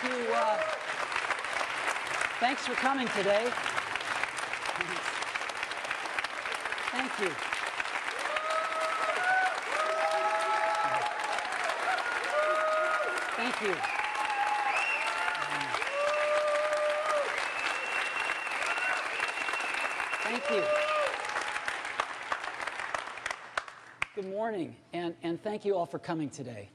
you. Thanks for coming today. Thank you. Thank you. Thank you. Good morning, and thank you all for coming today.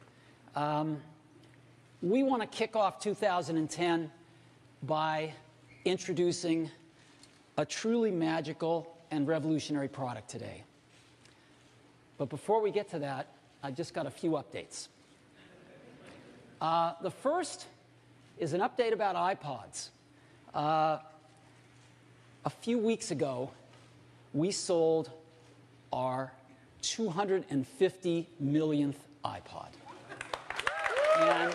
We want to kick off 2010 by introducing a truly magical and revolutionary product today. But before we get to that, I've just got a few updates. The first is an update about iPods. A few weeks ago, we sold our 250 millionth iPod. And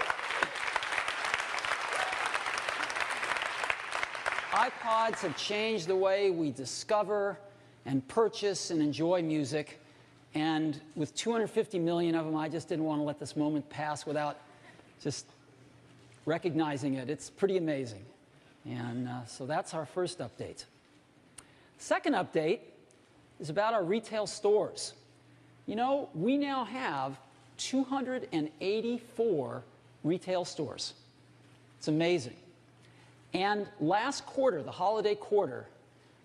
iPods have changed the way we discover and purchase and enjoy music. And with 250 million of them, I just didn't want to let this moment pass without just recognizing it. It's pretty amazing. And so that's our first update. Second update is about our retail stores. You know, we now have 284 retail stores. It's amazing. And last quarter, the holiday quarter,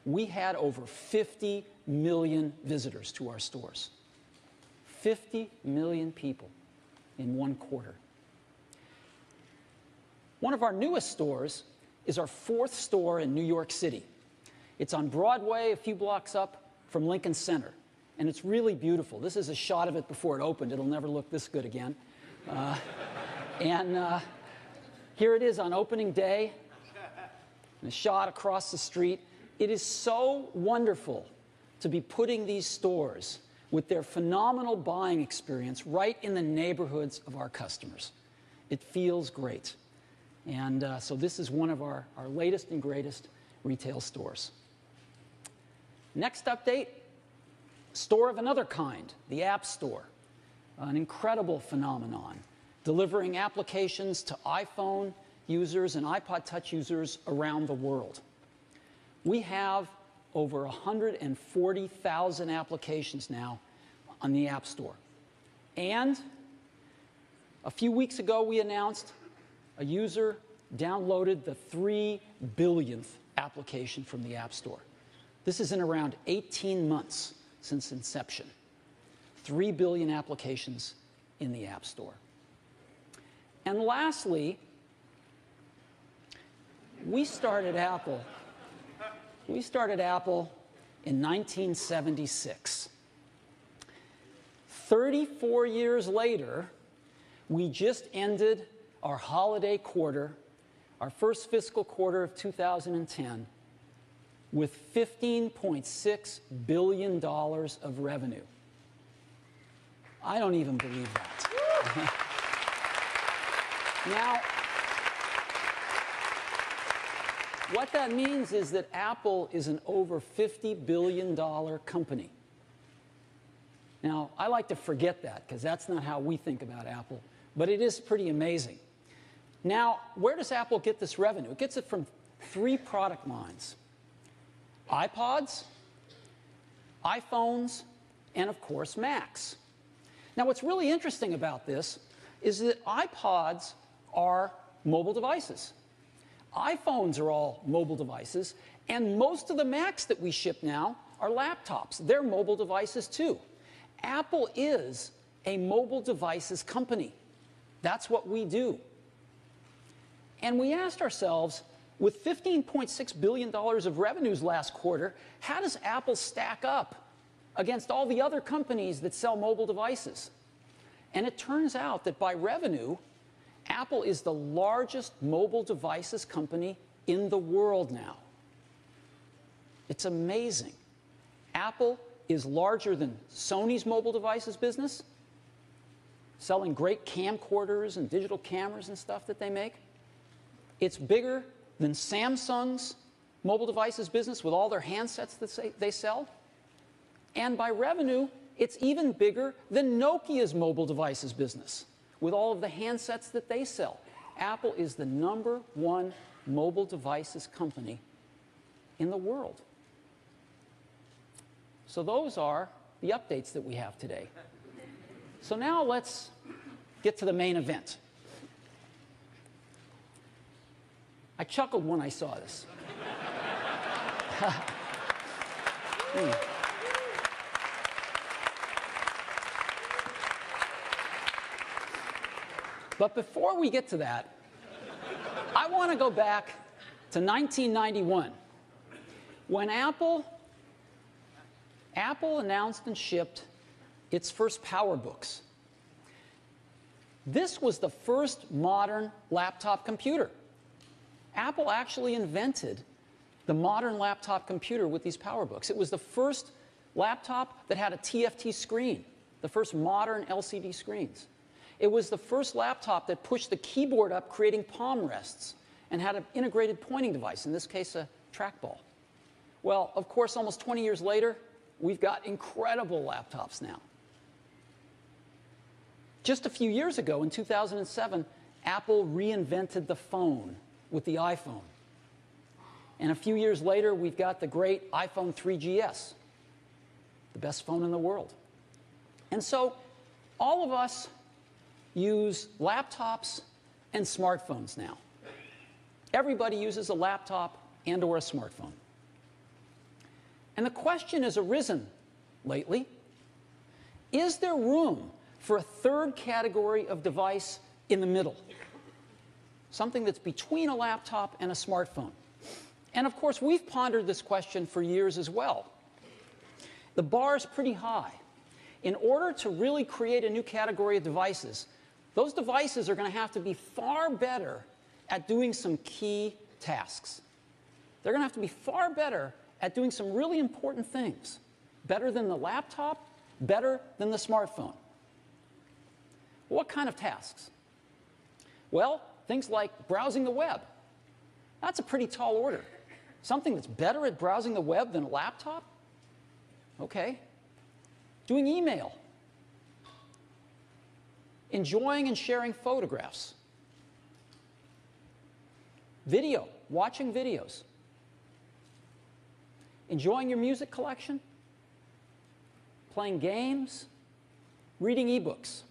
we had over 50 million visitors to our stores. 50 million people in one quarter. One of our newest stores is our fourth store in New York City. It's on Broadway, a few blocks up from Lincoln Center. And it's really beautiful. This is a shot of it before it opened. It'll never look this good again. Here it is on opening day. And a shot across the street. It is so wonderful to be putting these stores with their phenomenal buying experience right in the neighborhoods of our customers. It feels great. And so this is one of our latest and greatest retail stores. Next update, store of another kind, the App Store. An incredible phenomenon, delivering applications to iPhone users and iPod Touch users around the world. We have over 140,000 applications now on the App Store. And a few weeks ago, we announced a user downloaded the 3 billionth application from the App Store. This is in around 18 months since inception. 3 billion applications in the App Store. And lastly, we started Apple in 1976. 34 years later, we just ended our holiday quarter, our first fiscal quarter of 2010, with $15.6 billion of revenue. I don't even believe that. Now, what that means is that Apple is an over $50 billion company. Now, I like to forget that because that's not how we think about Apple, but it is pretty amazing. Now, where does Apple get this revenue? It gets it from 3 product lines: iPods, iPhones, and of course, Macs. Now, what's really interesting about this is that iPods are mobile devices. iPhones are all mobile devices, and most of the Macs that we ship now are laptops. They're mobile devices too. Apple is a mobile devices company. That's what we do. And we asked ourselves, with $15.6 billion of revenues last quarter, how does Apple stack up against all the other companies that sell mobile devices? And it turns out that by revenue, Apple is the largest mobile devices company in the world now. It's amazing. Apple is larger than Sony's mobile devices business, selling great camcorders and digital cameras and stuff that they make. It's bigger than Samsung's mobile devices business with all their handsets that they sell. And by revenue, it's even bigger than Nokia's mobile devices business with all of the handsets that they sell. Apple is the #1 mobile devices company in the world. So those are the updates that we have today. So now let's get to the main event. I chuckled when I saw this. But before we get to that, I want to go back to 1991, when Apple announced and shipped its first PowerBooks. This was the first modern laptop computer. Apple actually invented the modern laptop computer with these PowerBooks. It was the first laptop that had a TFT screen, the first modern LCD screens. It was the first laptop that pushed the keyboard up, creating palm rests, and had an integrated pointing device, in this case a trackball. Well, of course, almost 20 years later, we've got incredible laptops now. Just a few years ago, in 2007, Apple reinvented the phone with the iPhone. And a few years later, we've got the great iPhone 3GS, the best phone in the world. And so all of us use laptops and smartphones now. Everybody uses a laptop and or a smartphone. And the question has arisen lately, is there room for a third category of device in the middle? Something that's between a laptop and a smartphone. And of course, we've pondered this question for years as well. The bar is pretty high. In order to really create a new category of devices, those devices are going to have to be far better at doing some key tasks. They're going to have to be far better at doing some really important things. Better than the laptop, better than the smartphone. What kind of tasks? Well, things like browsing the web. That's a pretty tall order. Something that's better at browsing the web than a laptop? Okay. Doing email. Enjoying and sharing photographs. Video, watching videos. Enjoying your music collection. Playing games. Reading eBooks.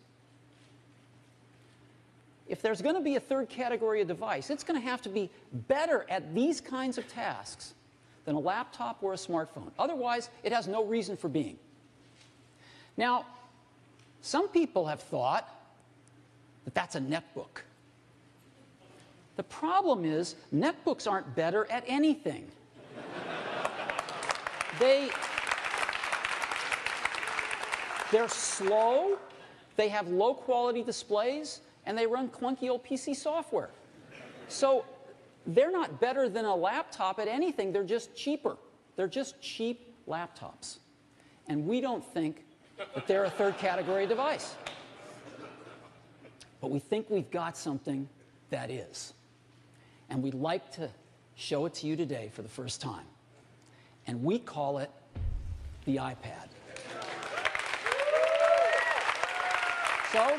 If there's going to be a third category of device, it's going to have to be better at these kinds of tasks than a laptop or a smartphone. Otherwise, it has no reason for being. Now, some people have thought that that's a netbook. The problem is, netbooks aren't better at anything. They're slow, they have low-quality displays, and they run clunky old PC software. So they're not better than a laptop at anything, they're just cheaper. They're just cheap laptops. And we don't think that they're a third category device. But we think we've got something that is. And we'd like to show it to you today for the first time. And we call it the iPad. So,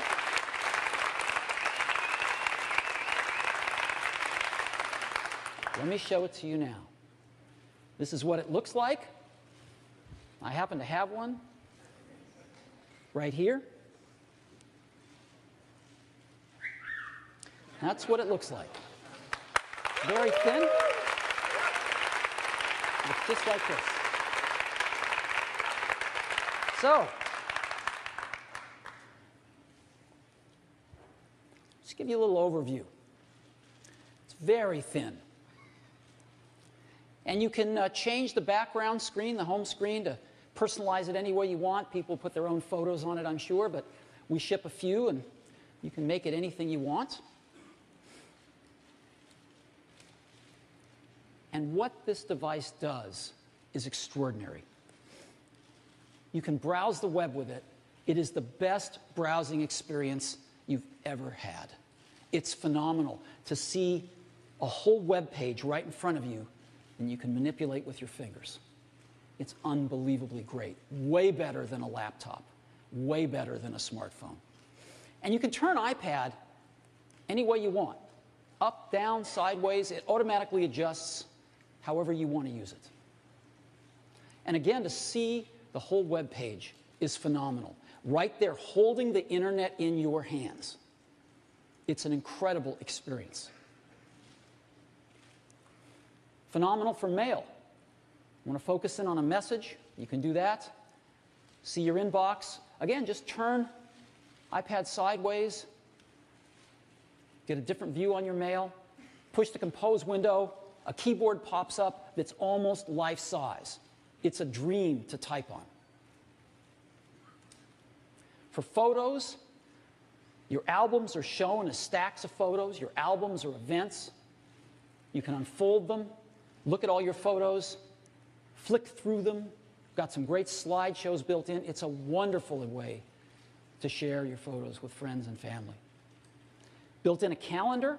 let me show it to you now. This is what it looks like. I happen to have one right here. That's what it looks like. Very thin. Looks just like this. So, just give you a little overview. It's very thin. And you can change the background screen, the home screen, to personalize it any way you want. People put their own photos on it, I'm sure, but we ship a few, and you can make it anything you want. And what this device does is extraordinary. You can browse the web with it. It is the best browsing experience you've ever had. It's phenomenal to see a whole web page right in front of you, and you can manipulate with your fingers. It's unbelievably great. Way better than a laptop. Way better than a smartphone. And you can turn iPad any way you want. up, down, sideways. It automatically adjusts however you want to use it. And again, to see the whole web page is phenomenal. Right there, holding the internet in your hands. It's an incredible experience. Phenomenal for mail. Want to focus in on a message? You can do that. See your inbox. Again, just turn iPad sideways. Get a different view on your mail. Push the compose window. A keyboard pops up that's almost life-size. It's a dream to type on. For photos, your albums are shown as stacks of photos. Your albums are events. You can unfold them, look at all your photos, flick through them. Got some great slideshows built in. It's a wonderful way to share your photos with friends and family. Built in a calendar.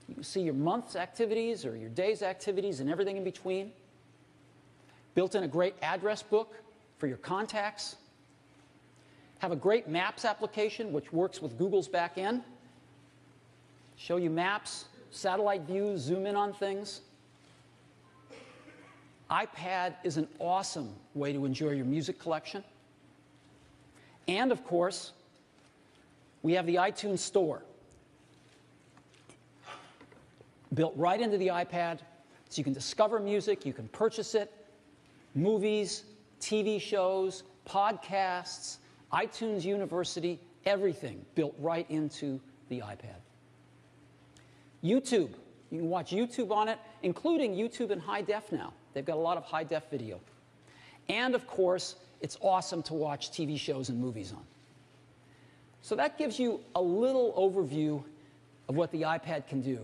You can see your month's activities or your day's activities and everything in between. Built in a great address book for your contacts. Have a great Maps application which works with Google's back end. Show you maps, satellite views, zoom in on things. iPad is an awesome way to enjoy your music collection. And of course, we have the iTunes Store. Built right into the iPad, so you can discover music, you can purchase it, movies, TV shows, podcasts, iTunes University, everything built right into the iPad. YouTube, you can watch YouTube on it, including YouTube in high def now. They've got a lot of high def video. And of course, it's awesome to watch TV shows and movies on. So that gives you a little overview of what the iPad can do.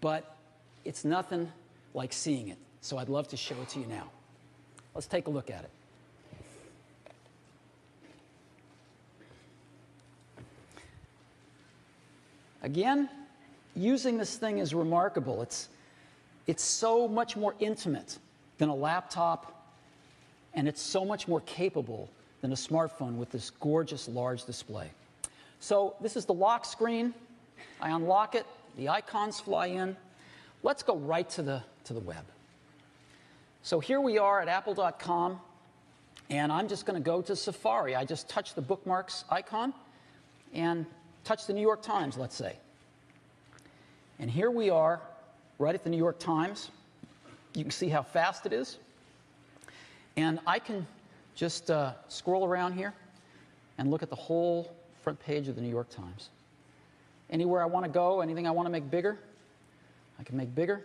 But it's nothing like seeing it. So I'd love to show it to you now. Let's take a look at it. Again, using this thing is remarkable. It's so much more intimate than a laptop, and it's so much more capable than a smartphone with this gorgeous large display. So this is the lock screen. I unlock it. The icons fly in. Let's go right to the web. So here we are at apple.com, and I'm just going to go to Safari. I just touch the bookmarks icon and touch the New York Times, let's say. And here we are right at the New York Times. You can see how fast it is. And I can just scroll around here and look at the whole front page of the New York Times. Anywhere I want to go, anything I want to make bigger, I can make bigger.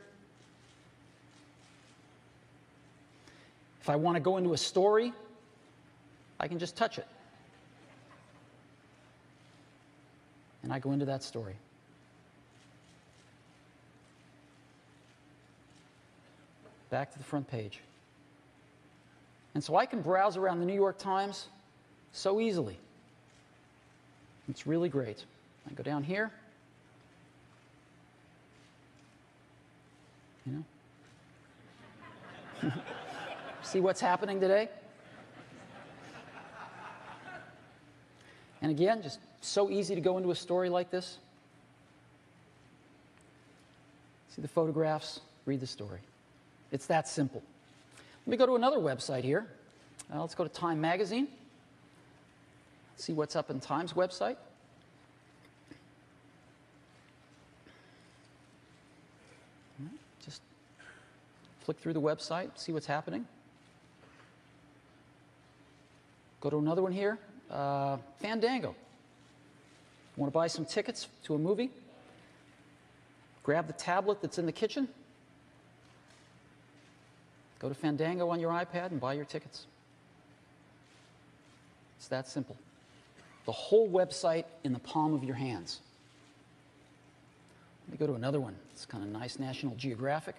If I want to go into a story, I can just touch it. And I go into that story. Back to the front page. And so I can browse around the New York Times so easily. It's really great. I go down here. You know? See what's happening today? And again, just so easy to go into a story like this. See the photographs, read the story. It's that simple. Let me go to another website here. Let's go to Time Magazine. See what's up in Time's website. Just flick through the website, see what's happening. Go to another one here, Fandango. Want to buy some tickets to a movie? Grab the tablet that's in the kitchen. Go to Fandango on your iPad and buy your tickets. It's that simple. The whole website in the palm of your hands. Let me go to another one. It's kind of nice, National Geographic.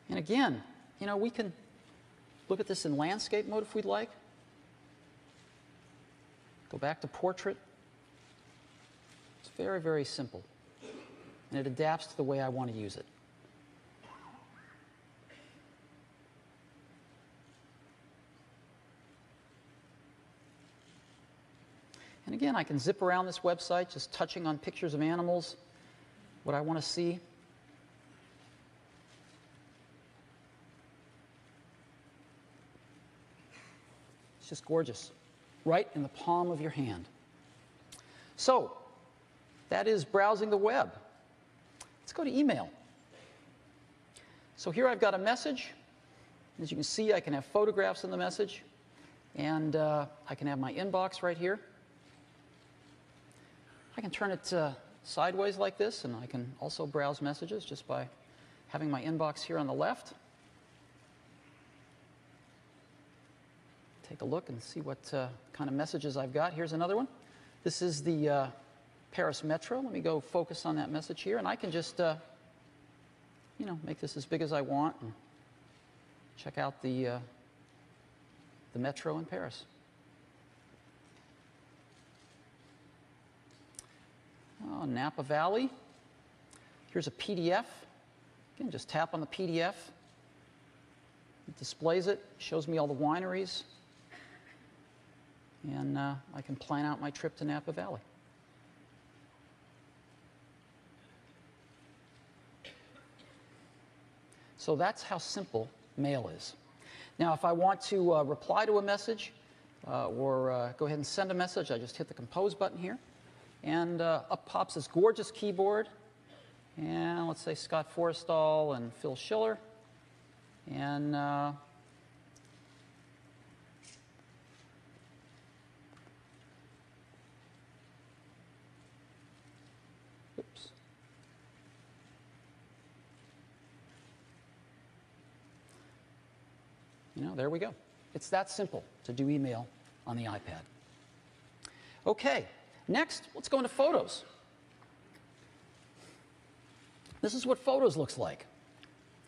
And again, you know, we can look at this in landscape mode if we'd like. Go back to portrait. It's very, very simple. And it adapts to the way I want to use it. And again, I can zip around this website, just touching on pictures of animals, what I want to see. It's just gorgeous, right in the palm of your hand. So, that is browsing the web. Let's go to email. So here I've got a message. As you can see, I can have photographs in the message, and I can have my inbox right here. I can turn it sideways like this, and I can also browse messages just by having my inbox here on the left. Take a look and see what kind of messages I've got. Here's another one. This is the Paris Metro. Let me go focus on that message here, and I can just, you know, make this as big as I want and check out the metro in Paris. Oh, Napa Valley. Here's a PDF. Again, just tap on the PDF. It displays it, shows me all the wineries, and I can plan out my trip to Napa Valley. So that's how simple mail is. Now, if I want to reply to a message or go ahead and send a message, I just hit the Compose button here. And up pops this gorgeous keyboard. And let's say Scott Forstall and Phil Schiller. And oops. You know, there we go. It's that simple to do email on the iPad. Okay. Next, let's go into Photos. This is what Photos looks like.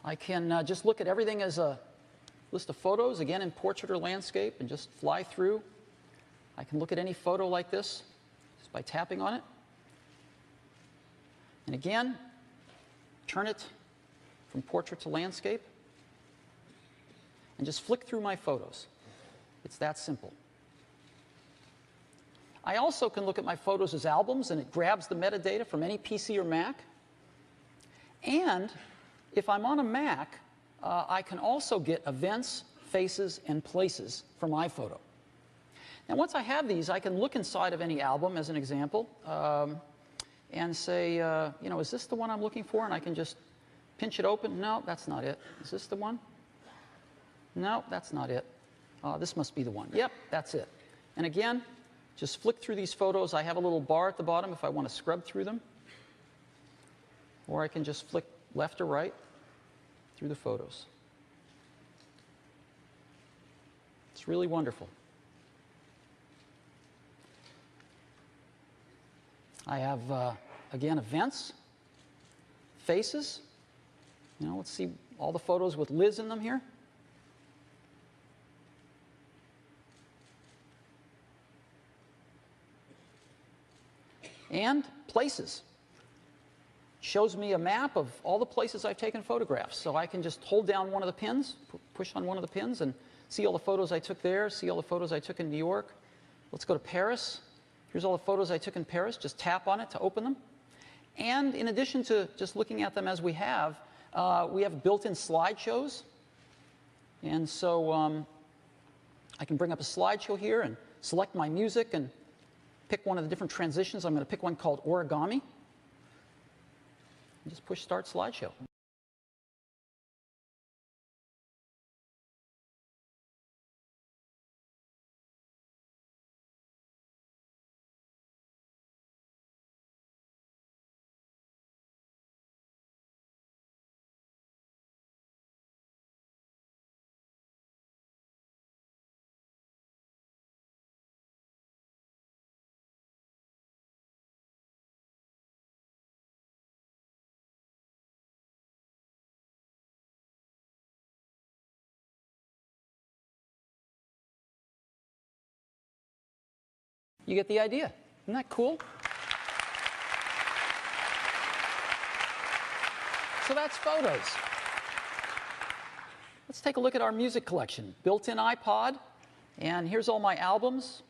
I can just look at everything as a list of photos, again in portrait or landscape, and just fly through. I can look at any photo like this just by tapping on it. And again, turn it from portrait to landscape, and just flick through my photos. It's that simple. I also can look at my photos as albums, and it grabs the metadata from any PC or Mac. And if I'm on a Mac, I can also get events, faces, and places from iPhoto. Now, once I have these, I can look inside of any album, as an example, and say, you know, is this the one I'm looking for? And I can just pinch it open. No, that's not it. Is this the one? No, that's not it. This must be the one. Yep, that's it. And again, just flick through these photos. I have a little bar at the bottom if I want to scrub through them. Or I can just flick left or right through the photos. It's really wonderful. I have, again, events, faces. You know, let's see all the photos with Liz in them here. And places. Shows me a map of all the places I've taken photographs. So I can just hold down one of the pins, push on one of the pins, and see all the photos I took there, see all the photos I took in New York. Let's go to Paris. Here's all the photos I took in Paris. Just tap on it to open them. And in addition to just looking at them as we have built-in slideshows. And so I can bring up a slideshow here and select my music and pick one of the different transitions. I'm going to pick one called Origami. And just push Start Slideshow. You get the idea. Isn't that cool? So that's Photos. Let's take a look at our music collection. Built-in iPod, and here's all my albums.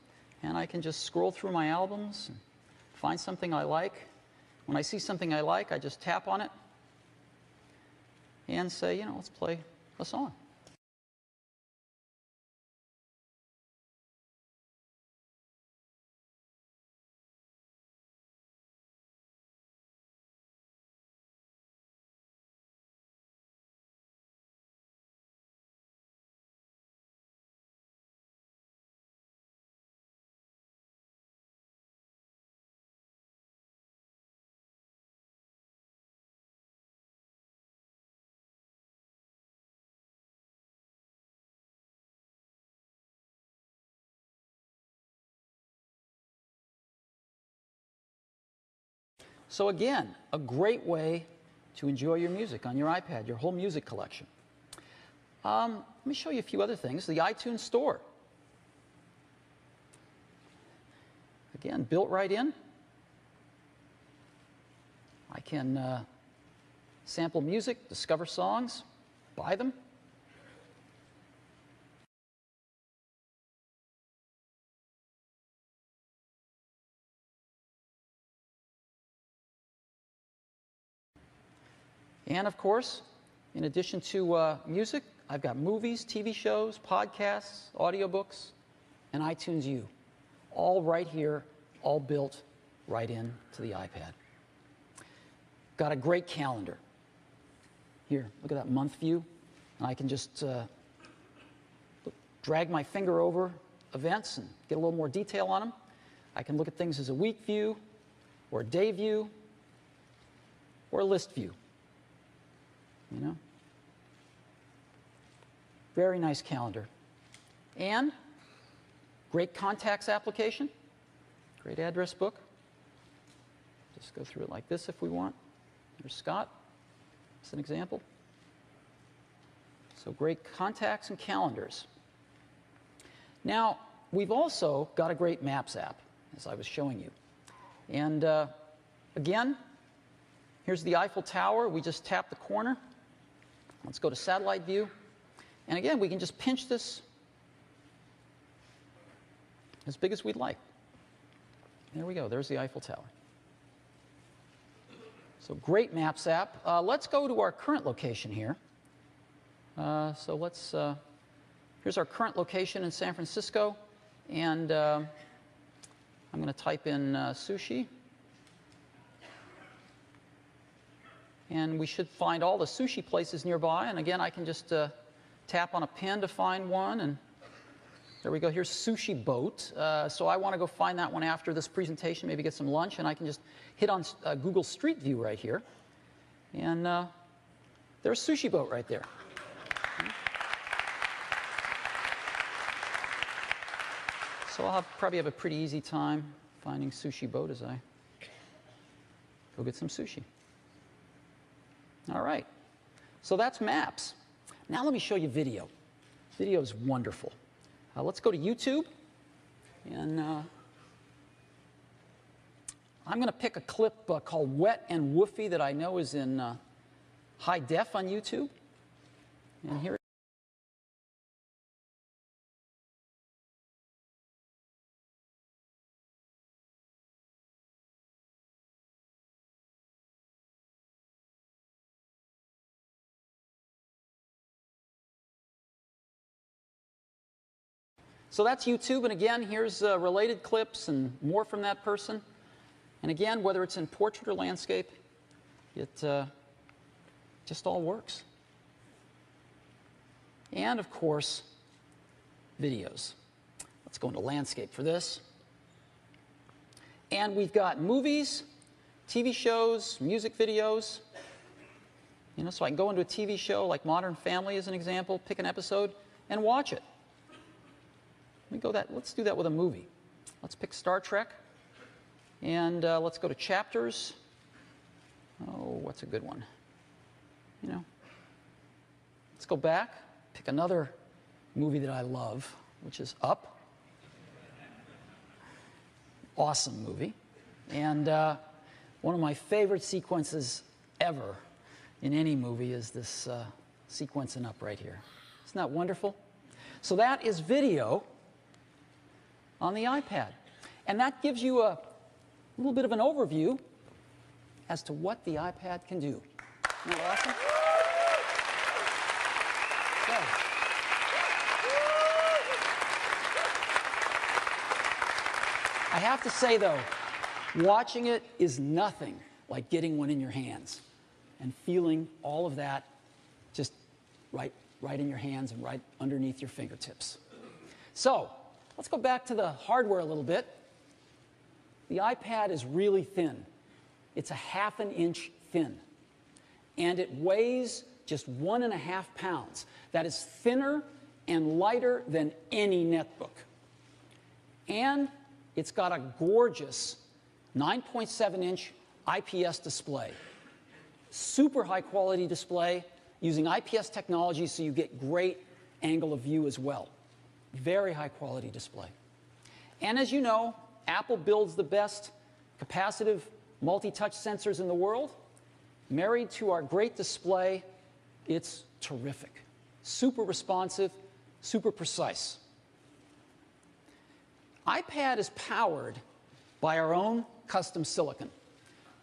and I can just scroll through my albums and find something I like. When I see something I like, I just tap on it and say, you know, let's play a song. So again, a great way to enjoy your music on your iPad, your whole music collection. Let me show you a few other things. The iTunes Store. Again, built right in. I can sample music, discover songs, buy them. And of course, in addition to music, I've got movies, TV shows, podcasts, audiobooks, and iTunes U. All right here, all built right into the iPad. Got a great calendar. Here, look at that month view. And I can just drag my finger over events and get a little more detail on them. I can look at things as a week view, or a day view, or a list view. You know? Very nice calendar. And great contacts application, great address book. Just go through it like this if we want. There's Scott, as an example. So great contacts and calendars. Now, we've also got a great Maps app, as I was showing you. And again, here's the Eiffel Tower. We just tap the corner. Let's go to satellite view. And again, we can just pinch this as big as we'd like. There we go. There's the Eiffel Tower. So great Maps app. Let's go to our current location here. So let's, here's our current location in San Francisco. And I'm going to type in sushi. And we should find all the sushi places nearby. And again, I can just tap on a pen to find one. And there we go. Here's Sushi Boat. So I want to go find that one after this presentation, maybe get some lunch. And I can just hit on Google Street View right here. And there's Sushi Boat right there. So I'll probably have a pretty easy time finding Sushi Boat as I go get some sushi. All right. So that's Maps. Now let me show you video. Video is wonderful. Let's go to YouTube. And I'm going to pick a clip called Wet and Woofy that I know is in high def on YouTube. And here. So that's YouTube, and again, here's related clips and more from that person. And again, whether it's in portrait or landscape, it just all works. And of course, videos. Let's go into landscape for this. And we've got movies, TV shows, music videos. You know, so I can go into a TV show like Modern Family as an example, pick an episode, and watch it. Let's do that with a movie. Let's pick Star Trek. And let's go to chapters. Oh, what's a good one? You know, let's go back, pick another movie that I love, which is Up. Awesome movie. And one of my favorite sequences ever in any movie is this sequence in Up right here. Isn't that wonderful? So that is video on the iPad. And that gives you a little bit of an overview as to what the iPad can do. Isn't that awesome? I have to say, though, watching it is nothing like getting one in your hands and feeling all of that just right in your hands and right underneath your fingertips. So let's go back to the hardware a little bit. The iPad is really thin. It's a ½ an inch thin. And it weighs just 1.5 pounds. That is thinner and lighter than any netbook. And it's got a gorgeous 9.7-inch IPS display. Super high-quality display using IPS technology so you get great angle of view as well. Very high-quality display. And as you know, Apple builds the best capacitive multi-touch sensors in the world. Married to our great display, it's terrific. Super responsive, super precise. iPad is powered by our own custom silicon.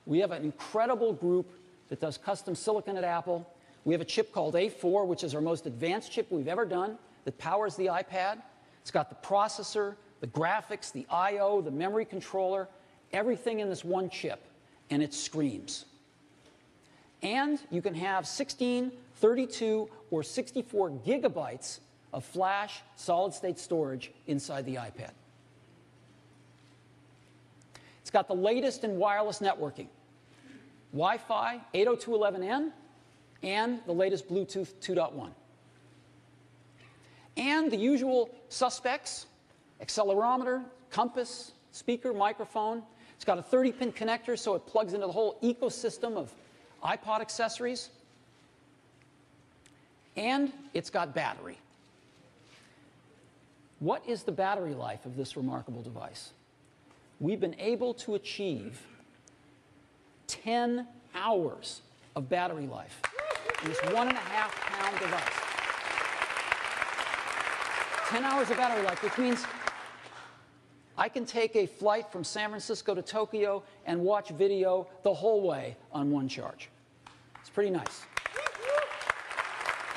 We have an incredible group that does custom silicon at Apple. We have a chip called A4, which is our most advanced chip we've ever done, that powers the iPad. It's got the processor, the graphics, the I/O, the memory controller, everything in this one chip, and it screams. And you can have 16, 32, or 64 gigabytes of flash solid-state storage inside the iPad. It's got the latest in wireless networking, Wi-Fi 802.11n, and the latest Bluetooth 2.1. And the usual suspects: accelerometer, compass, speaker, microphone. It's got a 30-pin connector, so it plugs into the whole ecosystem of iPod accessories. And it's got battery. What is the battery life of this remarkable device? We've been able to achieve 10 hours of battery life in this 1.5-pound device. 10 hours of battery life, which means I can take a flight from San Francisco to Tokyo and watch video the whole way on one charge. It's pretty nice.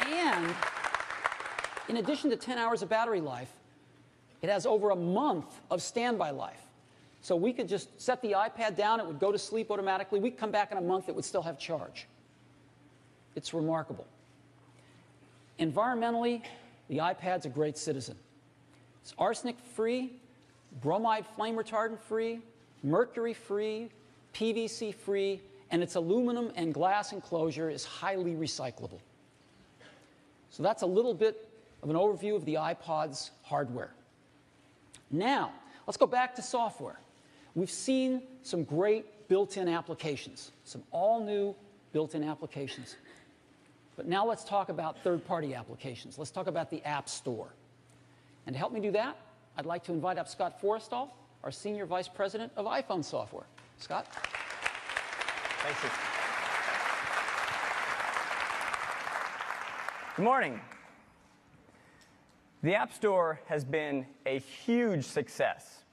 And in addition to 10 hours of battery life, it has over a month of standby life. So we could just set the iPad down, it would go to sleep automatically. We'd come back in a month, it would still have charge. It's remarkable. Environmentally, the iPad's a great citizen. It's arsenic-free, bromide flame retardant-free, mercury-free, PVC-free, and its aluminum and glass enclosure is highly recyclable. So that's a little bit of an overview of the iPod's hardware. Now, let's go back to software. We've seen some great built-in applications, some all-new built-in applications. But now let's talk about third-party applications. Let's talk about the App Store. And to help me do that, I'd like to invite up Scott Forrestal, our Senior Vice President of iPhone Software. Scott? Thanks. Good morning. The App Store has been a huge success.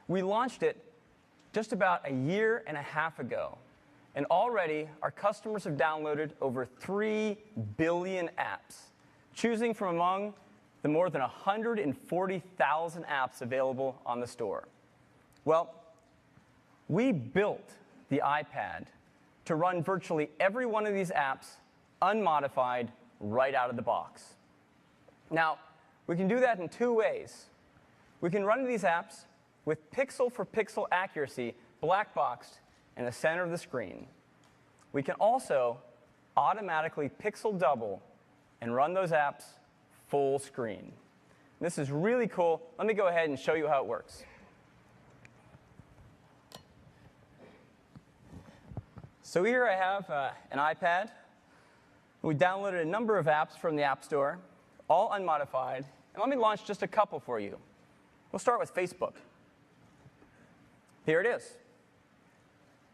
We launched it just about a year and a half ago, and already our customers have downloaded over 3 billion apps, choosing from among the more than 140,000 apps available on the store. Well, we built the iPad to run virtually every one of these apps unmodified right out of the box. Now, we can do that in 2 ways. We can run these apps with pixel-for-pixel accuracy black-boxed in the center of the screen. We can also automatically pixel double and run those apps full screen. This is really cool. Let me go ahead and show you how it works. So here I have an iPad. We downloaded a number of apps from the App Store, all unmodified. And let me launch just a couple for you. We'll start with Facebook. Here it is.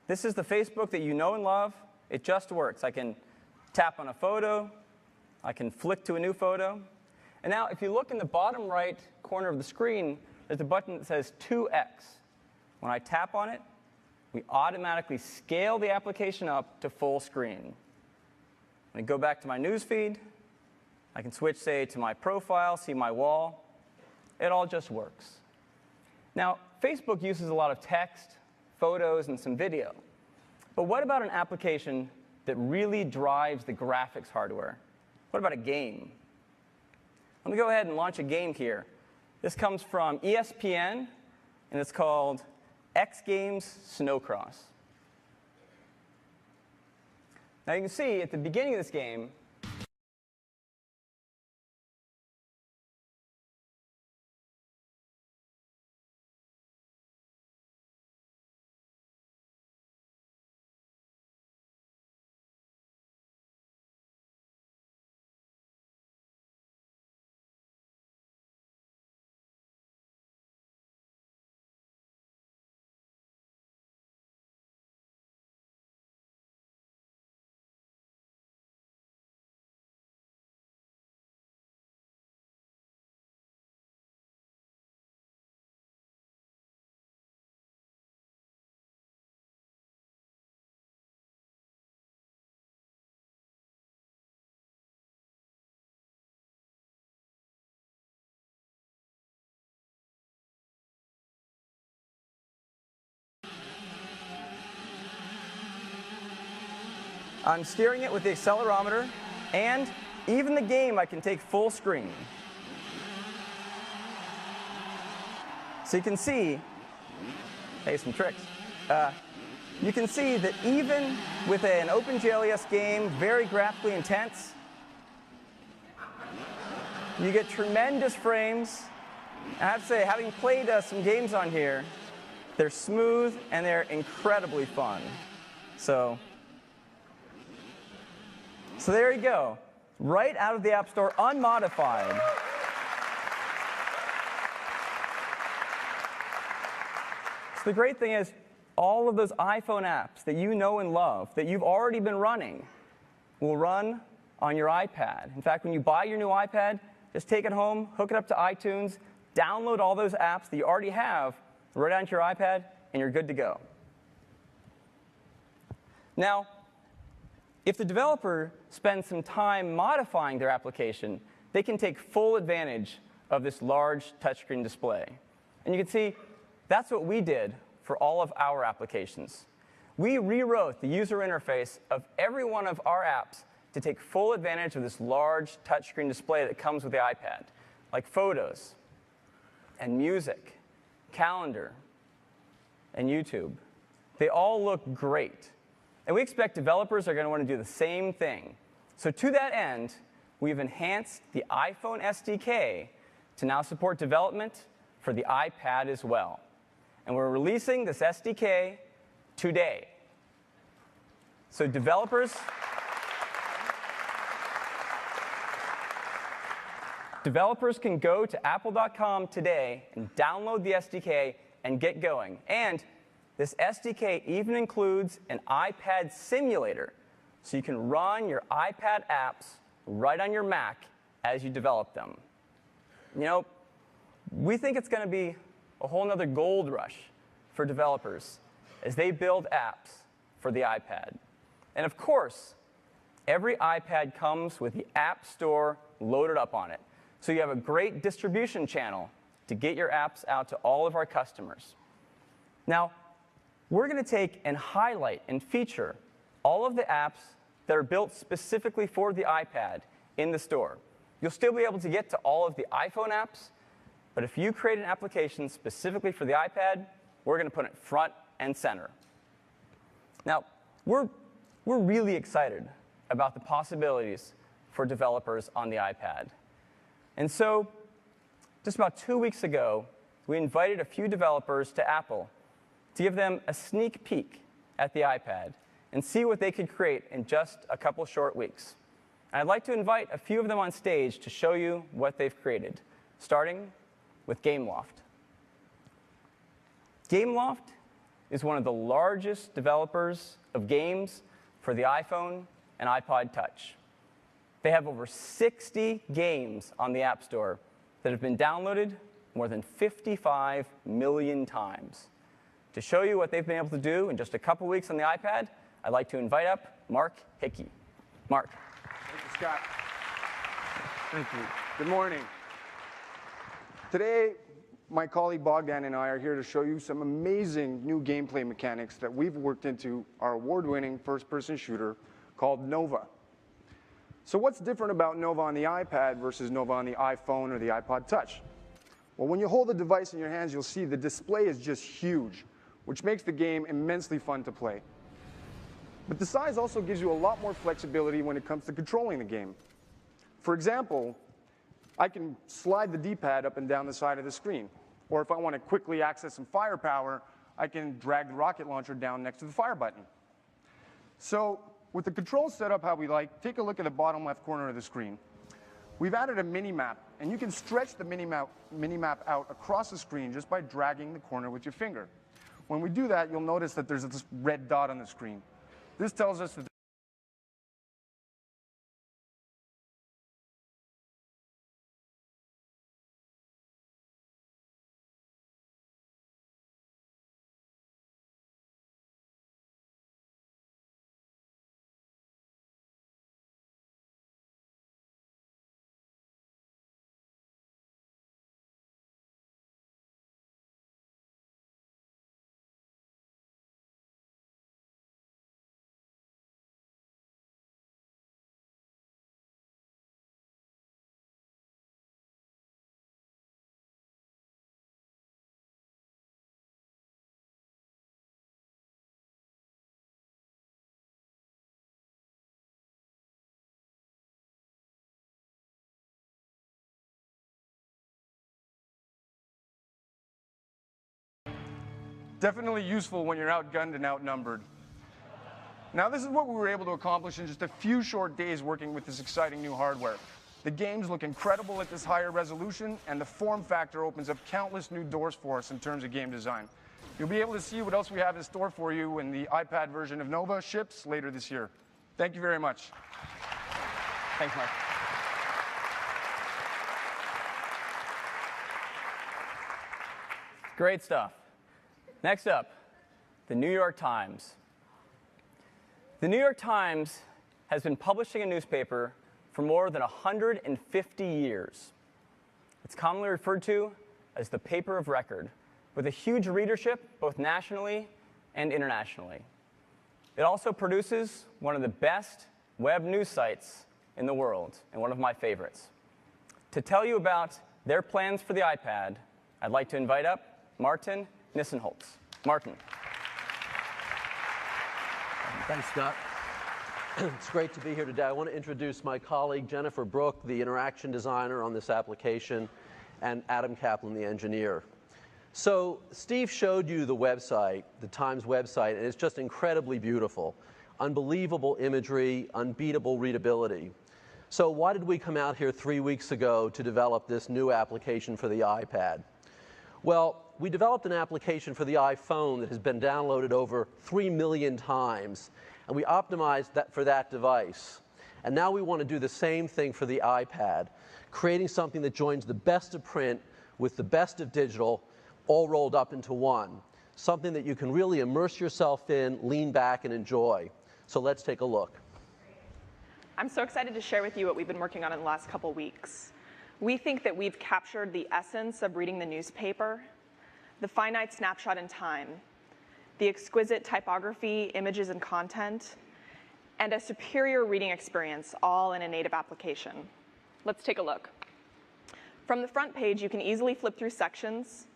This is the Facebook that you know and love. It just works. I can tap on a photo. I can flick to a new photo. And now, if you look in the bottom right corner of the screen, there's a button that says 2x. When I tap on it, we automatically scale the application up to full screen. When I go back to my news feed, I can switch, say, to my profile, see my wall. It all just works. Now, Facebook uses a lot of text, photos, and some video. But what about an application that really drives the graphics hardware? What about a game? Let me go ahead and launch a game here. This comes from ESPN, and it's called X Games Snowcross. Now you can see at the beginning of this game, I'm steering it with the accelerometer, and even the game I can take full screen. So you can see, hey, some tricks. You can see that even with an OpenGLES game, very graphically intense, you get tremendous frames. I have to say, having played some games on here, they're smooth and they're incredibly fun. So there you go, right out of the App Store, unmodified. So the great thing is, all of those iPhone apps that you know and love, that you've already been running, will run on your iPad. In fact, when you buy your new iPad, just take it home, hook it up to iTunes, download all those apps that you already have right onto your iPad, and you're good to go. Now, if the developer spends some time modifying their application, they can take full advantage of this large touchscreen display. And you can see that's what we did for all of our applications. We rewrote the user interface of every one of our apps to take full advantage of this large touchscreen display that comes with the iPad, like Photos, and Music, Calendar, and YouTube. They all look great. And we expect developers are going to want to do the same thing. So to that end, we've enhanced the iPhone SDK to now support development for the iPad as well. And we're releasing this SDK today. So developers can go to apple.com today and download the SDK and get going. And this SDK even includes an iPad simulator, so you can run your iPad apps right on your Mac as you develop them. You know, we think it's going to be a whole other gold rush for developers as they build apps for the iPad. And of course, every iPad comes with the App Store loaded up on it. So you have a great distribution channel to get your apps out to all of our customers. Now, we're going to take and highlight and feature all of the apps that are built specifically for the iPad in the store. You'll still be able to get to all of the iPhone apps, but if you create an application specifically for the iPad, we're going to put it front and center. Now, we're really excited about the possibilities for developers on the iPad. And so, just about 2 weeks ago, we invited a few developers to Apple to give them a sneak peek at the iPad and see what they could create in just a couple short weeks. And I'd like to invite a few of them on stage to show you what they've created, starting with Gameloft. Gameloft is one of the largest developers of games for the iPhone and iPod Touch. They have over 60 games on the App Store that have been downloaded more than 55 million times. To show you what they've been able to do in just a couple weeks on the iPad, I'd like to invite up Mark Hickey. Mark. Thank you, Scott. Thank you. Good morning. Today, my colleague Bogdan and I are here to show you some amazing new gameplay mechanics that we've worked into our award-winning first-person shooter called Nova. So what's different about Nova on the iPad versus Nova on the iPhone or the iPod Touch? Well, when you hold the device in your hands, you'll see the display is just huge, which makes the game immensely fun to play. But the size also gives you a lot more flexibility when it comes to controlling the game. For example, I can slide the D-pad up and down the side of the screen. Or if I want to quickly access some firepower, I can drag the rocket launcher down next to the fire button. So with the controls set up how we like, take a look at the bottom left corner of the screen. We've added a mini-map, and you can stretch the mini-map out across the screen just by dragging the corner with your finger. When we do that, you'll notice that there's this red dot on the screen. This tells us that definitely useful when you're outgunned and outnumbered. Now, this is what we were able to accomplish in just a few short days working with this exciting new hardware. The games look incredible at this higher resolution, and the form factor opens up countless new doors for us in terms of game design. You'll be able to see what else we have in store for you when the iPad version of Nova ships later this year. Thank you very much. Thanks, Mark. Great stuff. Next up, the New York Times. The New York Times has been publishing a newspaper for more than 150 years. It's commonly referred to as the paper of record, with a huge readership both nationally and internationally. It also produces one of the best web news sites in the world, and one of my favorites. To tell you about their plans for the iPad, I'd like to invite up Martin Nissenholtz. Martin. Thanks, Scott. It's great to be here today. I want to introduce my colleague, Jennifer Brook, the interaction designer on this application, and Adam Kaplan, the engineer. So Steve showed you the website, the Times website, and it's just incredibly beautiful. Unbelievable imagery, unbeatable readability. So why did we come out here 3 weeks ago to develop this new application for the iPad? Well, we developed an application for the iPhone that has been downloaded over 3 million times, and we optimized that for that device. And now we want to do the same thing for the iPad, creating something that joins the best of print with the best of digital, all rolled up into one. Something that you can really immerse yourself in, lean back, and enjoy. So let's take a look. I'm so excited to share with you what we've been working on in the last couple weeks. We think that we've captured the essence of reading the newspaper, the finite snapshot in time, the exquisite typography, images, and content, and a superior reading experience, all in a native application. Let's take a look. From the front page, you can easily flip through sections,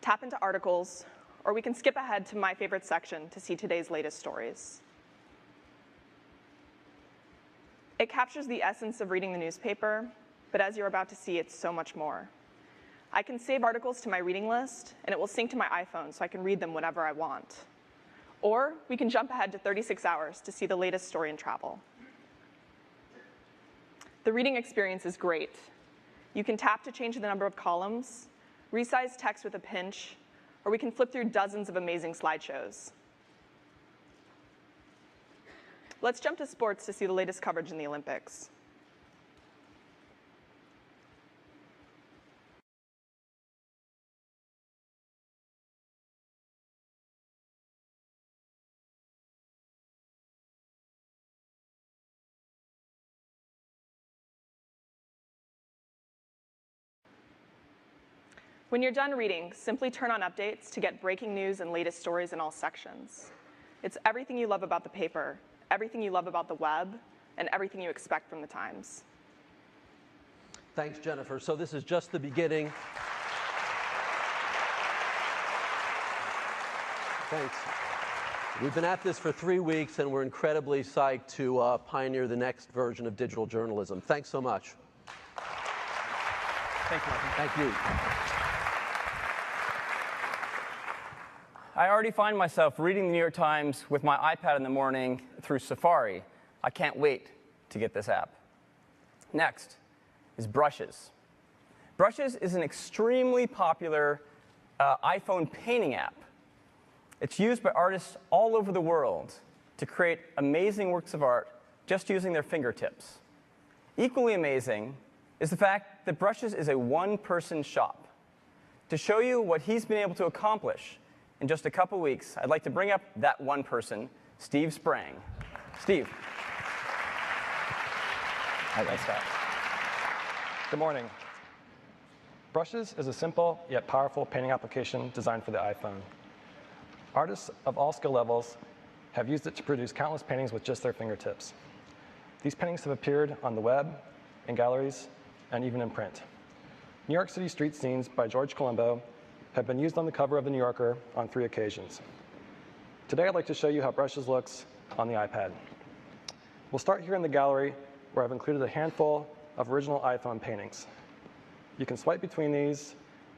tap into articles, or we can skip ahead to my favorite section to see today's latest stories. It captures the essence of reading the newspaper, but as you're about to see, it's so much more. I can save articles to my reading list, and it will sync to my iPhone so I can read them whenever I want. Or we can jump ahead to 36 hours to see the latest story in travel. The reading experience is great. You can tap to change the number of columns, resize text with a pinch, or we can flip through dozens of amazing slideshows. Let's jump to sports to see the latest coverage in the Olympics. When you're done reading, simply turn on updates to get breaking news and latest stories in all sections. It's everything you love about the paper, everything you love about the web, and everything you expect from the Times. Thanks, Jennifer. So this is just the beginning. Thanks. We've been at this for 3 weeks, and we're incredibly psyched to pioneer the next version of digital journalism. Thanks so much. Thanks, Martin. Thank you. I already find myself reading the New York Times with my iPad in the morning through Safari. I can't wait to get this app. Next is Brushes. Brushes is an extremely popular iPhone painting app. It's used by artists all over the world to create amazing works of art just using their fingertips. Equally amazing is the fact that Brushes is a one-person shop. To show you what he's been able to accomplish in just a couple weeks, I'd like to bring up that one person, Steve Sprang. Steve. Hi, guys. Good morning. Brushes is a simple yet powerful painting application designed for the iPhone. Artists of all skill levels have used it to produce countless paintings with just their fingertips. These paintings have appeared on the web, in galleries, and even in print. New York City street scenes by George Colombo have been used on the cover of The New Yorker on 3 occasions. Today, I'd like to show you how Brushes looks on the iPad. We'll start here in the gallery, where I've included a handful of original iPhone paintings. You can swipe between these,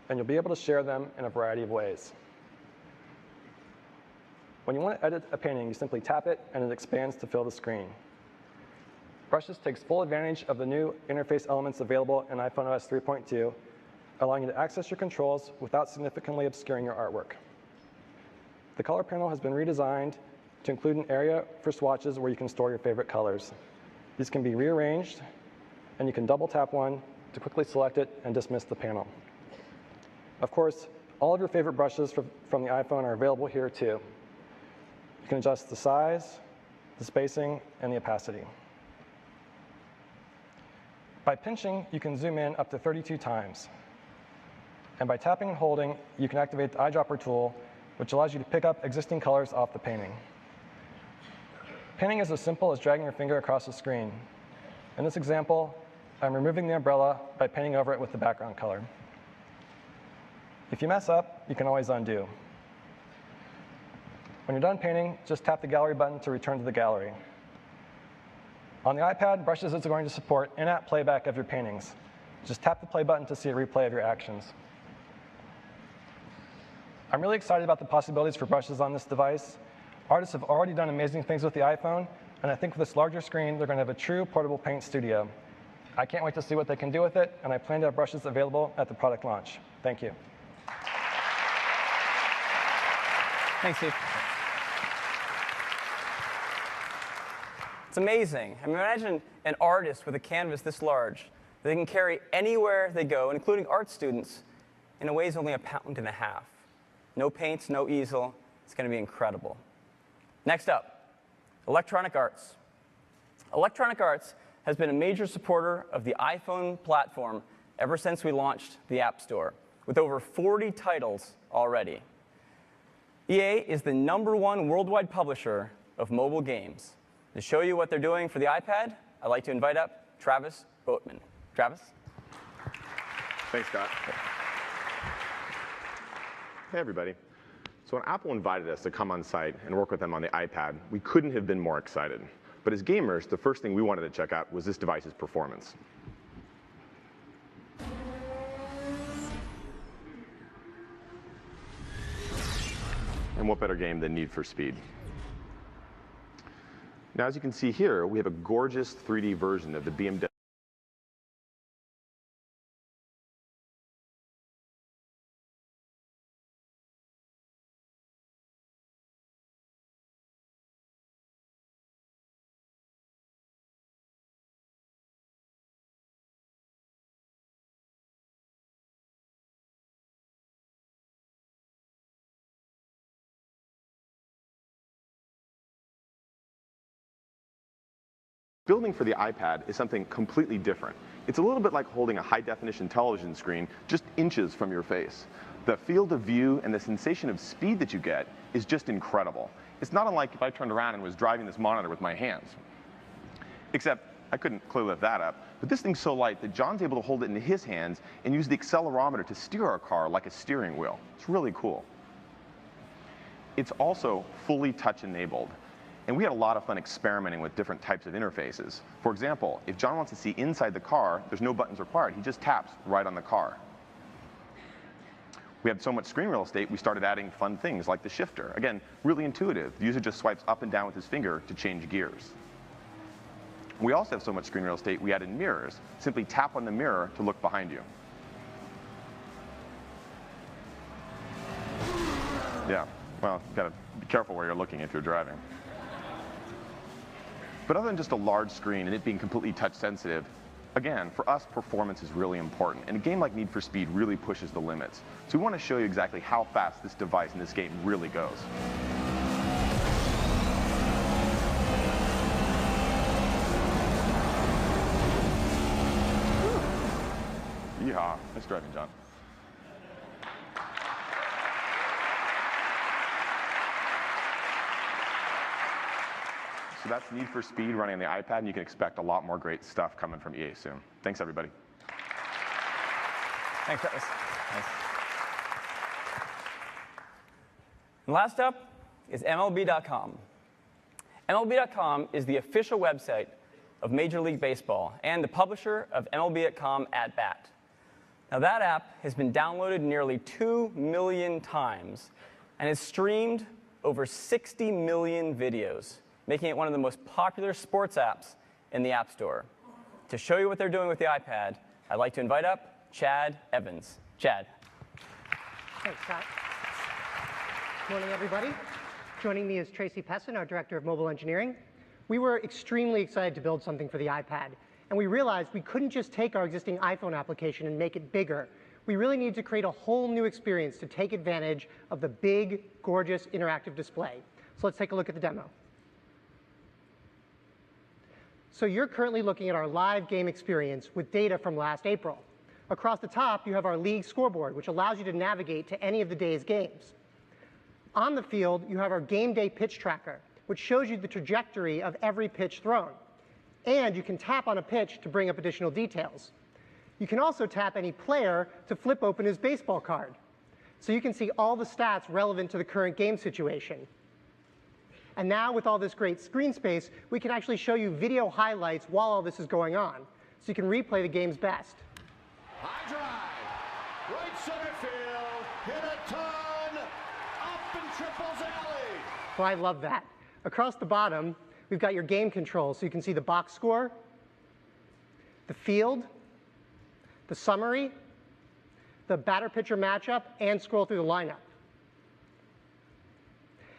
and you'll be able to share them in a variety of ways. When you want to edit a painting, you simply tap it, and it expands to fill the screen. Brushes takes full advantage of the new interface elements available in iPhone OS 3.2, allowing you to access your controls without significantly obscuring your artwork. The color panel has been redesigned to include an area for swatches where you can store your favorite colors. These can be rearranged, and you can double tap one to quickly select it and dismiss the panel. Of course, all of your favorite brushes from the iPhone are available here too. You can adjust the size, the spacing, and the opacity. By pinching, you can zoom in up to 32 times. And by tapping and holding, you can activate the eyedropper tool, which allows you to pick up existing colors off the painting. Painting is as simple as dragging your finger across the screen. In this example, I'm removing the umbrella by painting over it with the background color. If you mess up, you can always undo. When you're done painting, just tap the gallery button to return to the gallery. On the iPad, Brushes is going to support in-app playback of your paintings. Just tap the play button to see a replay of your actions. I'm really excited about the possibilities for Brushes on this device. Artists have already done amazing things with the iPhone, and I think with this larger screen, they're going to have a true portable paint studio. I can't wait to see what they can do with it, and I plan to have Brushes available at the product launch. Thank you. Thanks, Steve. It's amazing. I mean, imagine an artist with a canvas this large that they can carry anywhere they go, including art students, in a way is only 1.5 pounds. No paints, no easel. It's going to be incredible. Next up, Electronic Arts. Electronic Arts has been a major supporter of the iPhone platform ever since we launched the App Store, with over 40 titles already. EA is the #1 worldwide publisher of mobile games. To show you what they're doing for the iPad, I'd like to invite up Travis Boatman. Travis? Thanks, Scott. Hey, everybody. So when Apple invited us to come on site and work with them on the iPad, we couldn't have been more excited. But as gamers, the first thing we wanted to check out was this device's performance. And what better game than Need for Speed? Now, as you can see here, we have a gorgeous 3D version of the BMW. Building for the iPad is something completely different. It's a little bit like holding a high-definition television screen just inches from your face. The field of view and the sensation of speed that you get is just incredible. It's not unlike if I turned around and was driving this monitor with my hands. Except I couldn't clearly lift that up. But this thing's so light that John's able to hold it in his hands and use the accelerometer to steer our car like a steering wheel. It's really cool. It's also fully touch-enabled. And we had a lot of fun experimenting with different types of interfaces. For example, if John wants to see inside the car, there's no buttons required. He just taps right on the car. We had so much screen real estate, we started adding fun things like the shifter. Again, really intuitive. The user just swipes up and down with his finger to change gears. We also have so much screen real estate, we added mirrors. Simply tap on the mirror to look behind you. Yeah, well, you've got to be careful where you're looking if you're driving. But other than just a large screen and it being completely touch sensitive, again, for us, performance is really important. And a game like Need for Speed really pushes the limits. So we want to show you exactly how fast this device in this game really goes. Yeehaw. Nice driving, John. So that's Need for Speed running on the iPad, and you can expect a lot more great stuff coming from EA soon. Thanks, everybody. Thanks, Travis. Nice. And last up is MLB.com. MLB.com is the official website of Major League Baseball and the publisher of MLB.com At Bat. Now, that app has been downloaded nearly 2 million times and has streamed over 60 million videos, making it one of the most popular sports apps in the App Store. To show you what they're doing with the iPad, I'd like to invite up Chad Evans. Chad. Thanks, Scott. Morning, everybody. Joining me is Tracy Pessin, our Director of Mobile Engineering. We were extremely excited to build something for the iPad, and we realized we couldn't just take our existing iPhone application and make it bigger. We really needed to create a whole new experience to take advantage of the big, gorgeous, interactive display. So let's take a look at the demo. So you're currently looking at our live game experience with data from last April. Across the top, you have our league scoreboard, which allows you to navigate to any of the day's games. On the field, you have our game day pitch tracker, which shows you the trajectory of every pitch thrown. And you can tap on a pitch to bring up additional details. You can also tap any player to flip open his baseball card. So you can see all the stats relevant to the current game situation. And now, with all this great screen space, we can actually show you video highlights while all this is going on. So you can replay the game's best. High drive, right center field, hit a ton, up in Triple's alley. Well, I love that. Across the bottom, we've got your game controls, so you can see the box score, the field, the summary, the batter-pitcher matchup, and scroll through the lineup.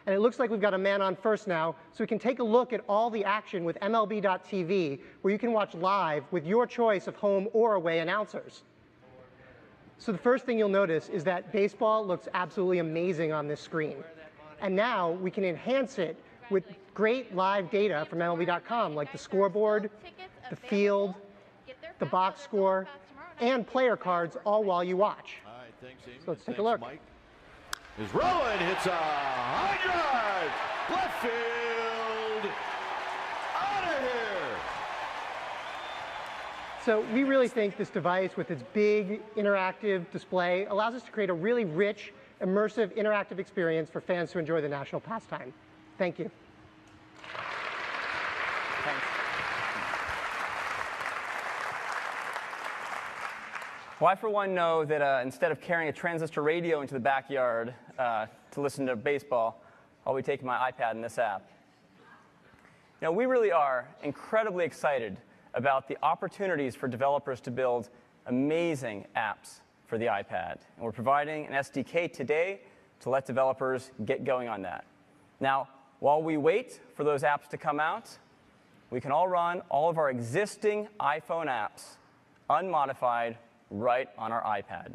And it looks like we've got a man on first now, so we can take a look at all the action with MLB.tv, where you can watch live with your choice of home or away announcers. So the first thing you'll notice is that baseball looks absolutely amazing on this screen. And now we can enhance it with great live data from MLB.com, like the scoreboard, the field, the box score, and player cards, all while you watch. All right, thanks, Amy. So let's take a look. Mike. Is rolling, hits a high drive, left field, out of here. So we really think this device, with its big interactive display, allows us to create a really rich, immersive, interactive experience for fans to enjoy the national pastime. Thank you. Thanks. Well, I, for one, know that instead of carrying a transistor radio into the backyard to listen to baseball, I'll be taking my iPad and this app. You know, we really are incredibly excited about the opportunities for developers to build amazing apps for the iPad. And we're providing an SDK today to let developers get going on that. Now, while we wait for those apps to come out, we can all run all of our existing iPhone apps unmodified right on our iPad.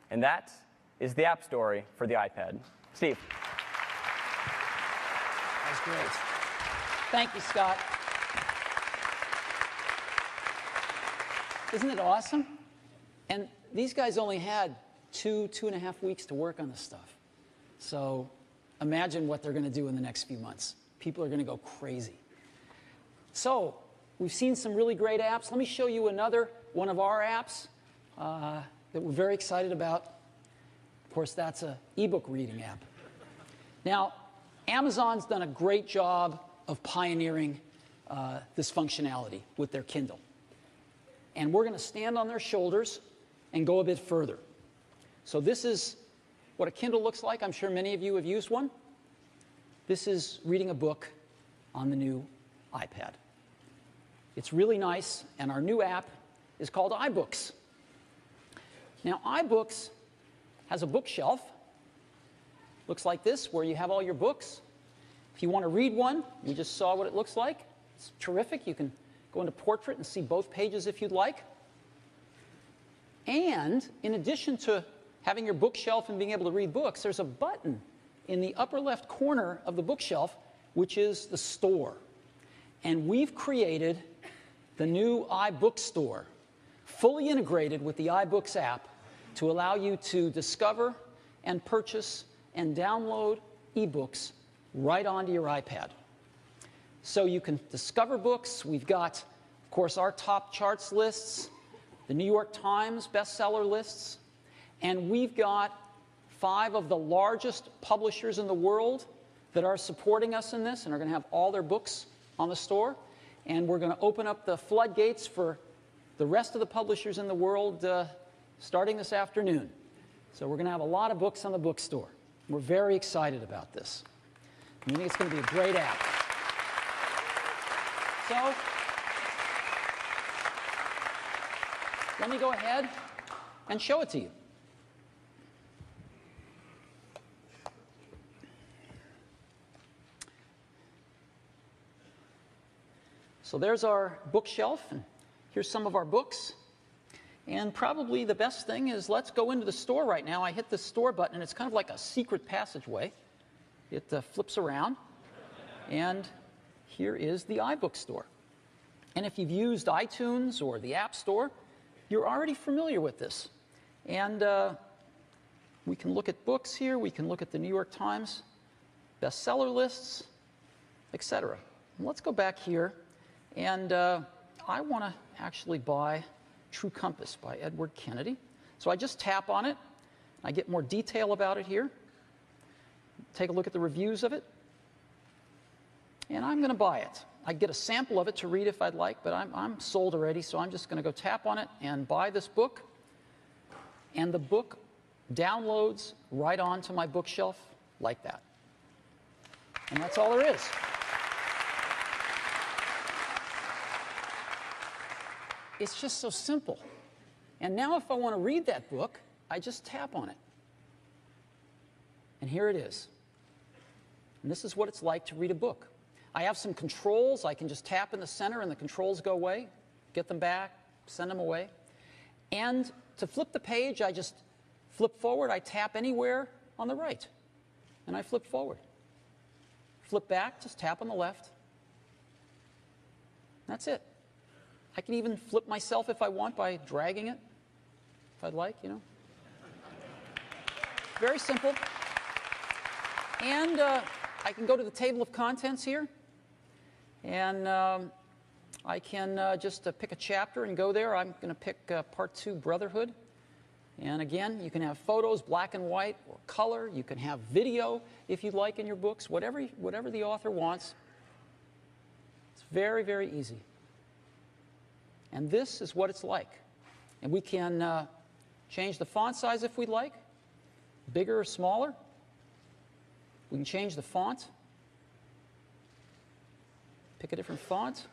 And that is the app story for the iPad. Steve. That's great. Thank you, Scott. Isn't it awesome? And these guys only had 2.5 weeks to work on this stuff. So imagine what they're going to do in the next few months. People are going to go crazy. So we've seen some really great apps. Let me show you another one of our apps that we're very excited about. Of course, that's an ebook reading app. Now, Amazon's done a great job of pioneering this functionality with their Kindle. And we're going to stand on their shoulders and go a bit further. So this is what a Kindle looks like. I'm sure many of you have used one. This is reading a book on the new iPad. It's really nice, and our new app is called iBooks. Now, iBooks has a bookshelf. Looks like this, where you have all your books. If you want to read one, we just saw what it looks like. It's terrific. You can go into Portrait and see both pages if you'd like. And in addition to having your bookshelf and being able to read books, there's a button in the upper left corner of the bookshelf, which is the store. And we've created the new iBooks store, fully integrated with the iBooks app to allow you to discover and purchase and download ebooks right onto your iPad. So you can discover books. We've got, of course, our top charts lists, the New York Times bestseller lists, and we've got 5 of the largest publishers in the world that are supporting us in this and are going to have all their books on the store. And we're going to open up the floodgates for the rest of the publishers in the world starting this afternoon. So we're going to have a lot of books on the bookstore. We're very excited about this. We think it's going to be a great app. So let me go ahead and show it to you. So there's our bookshelf, and here's some of our books. And probably the best thing is let's go into the store right now. I hit the store button, and it's kind of like a secret passageway. It flips around, and here is the iBook store. And if you've used iTunes or the App Store, you're already familiar with this. And we can look at books here. We can look at the New York Times bestseller lists, etc. Let's go back here. And I want to actually buy True Compass by Edward Kennedy. So I just tap on it. I get more detail about it here. Take a look at the reviews of it. And I'm going to buy it. I get a sample of it to read if I'd like, but I'm sold already, so I'm just going to go tap on it and buy this book. And the book downloads right onto my bookshelf like that. And that's all there is. It's just so simple. And now if I want to read that book, I just tap on it. And here it is. And this is what it's like to read a book. I have some controls. I can just tap in the center and the controls go away, get them back, send them away. And to flip the page, I just flip forward. I tap anywhere on the right, and I flip forward. Flip back, just tap on the left. That's it. I can even flip myself if I want by dragging it, if I'd like, you know. Very simple. And I can go to the table of contents here, and I can just pick a chapter and go there. I'm going to pick Part 2, Brotherhood. And again, you can have photos, black and white, or color. You can have video if you'd like in your books, whatever the author wants. It's very, very easy. And this is what it's like. And we can change the font size if we'd like, bigger or smaller. We can change the font. Pick a different font.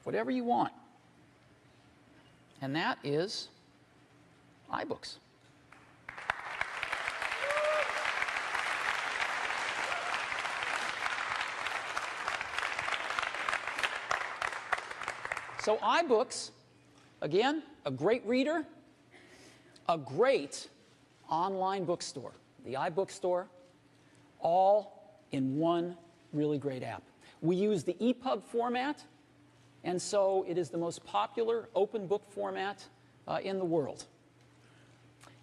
Whatever you want. And that is iBooks. So iBooks, again, a great reader, a great online bookstore, the iBook store, all in one really great app. We use the EPUB format, and so it is the most popular open book format in the world.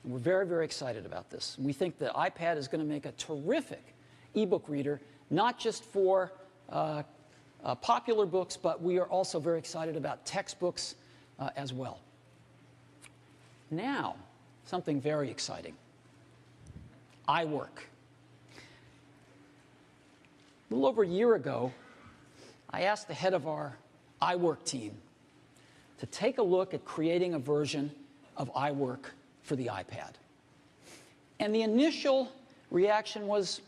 And we're very, very excited about this. We think the iPad is going to make a terrific ebook reader, not just for popular books, but we are also very excited about textbooks as well. Now, something very exciting. iWork. A little over a year ago, I asked the head of our iWork team to take a look at creating a version of iWork for the iPad. And the initial reaction was,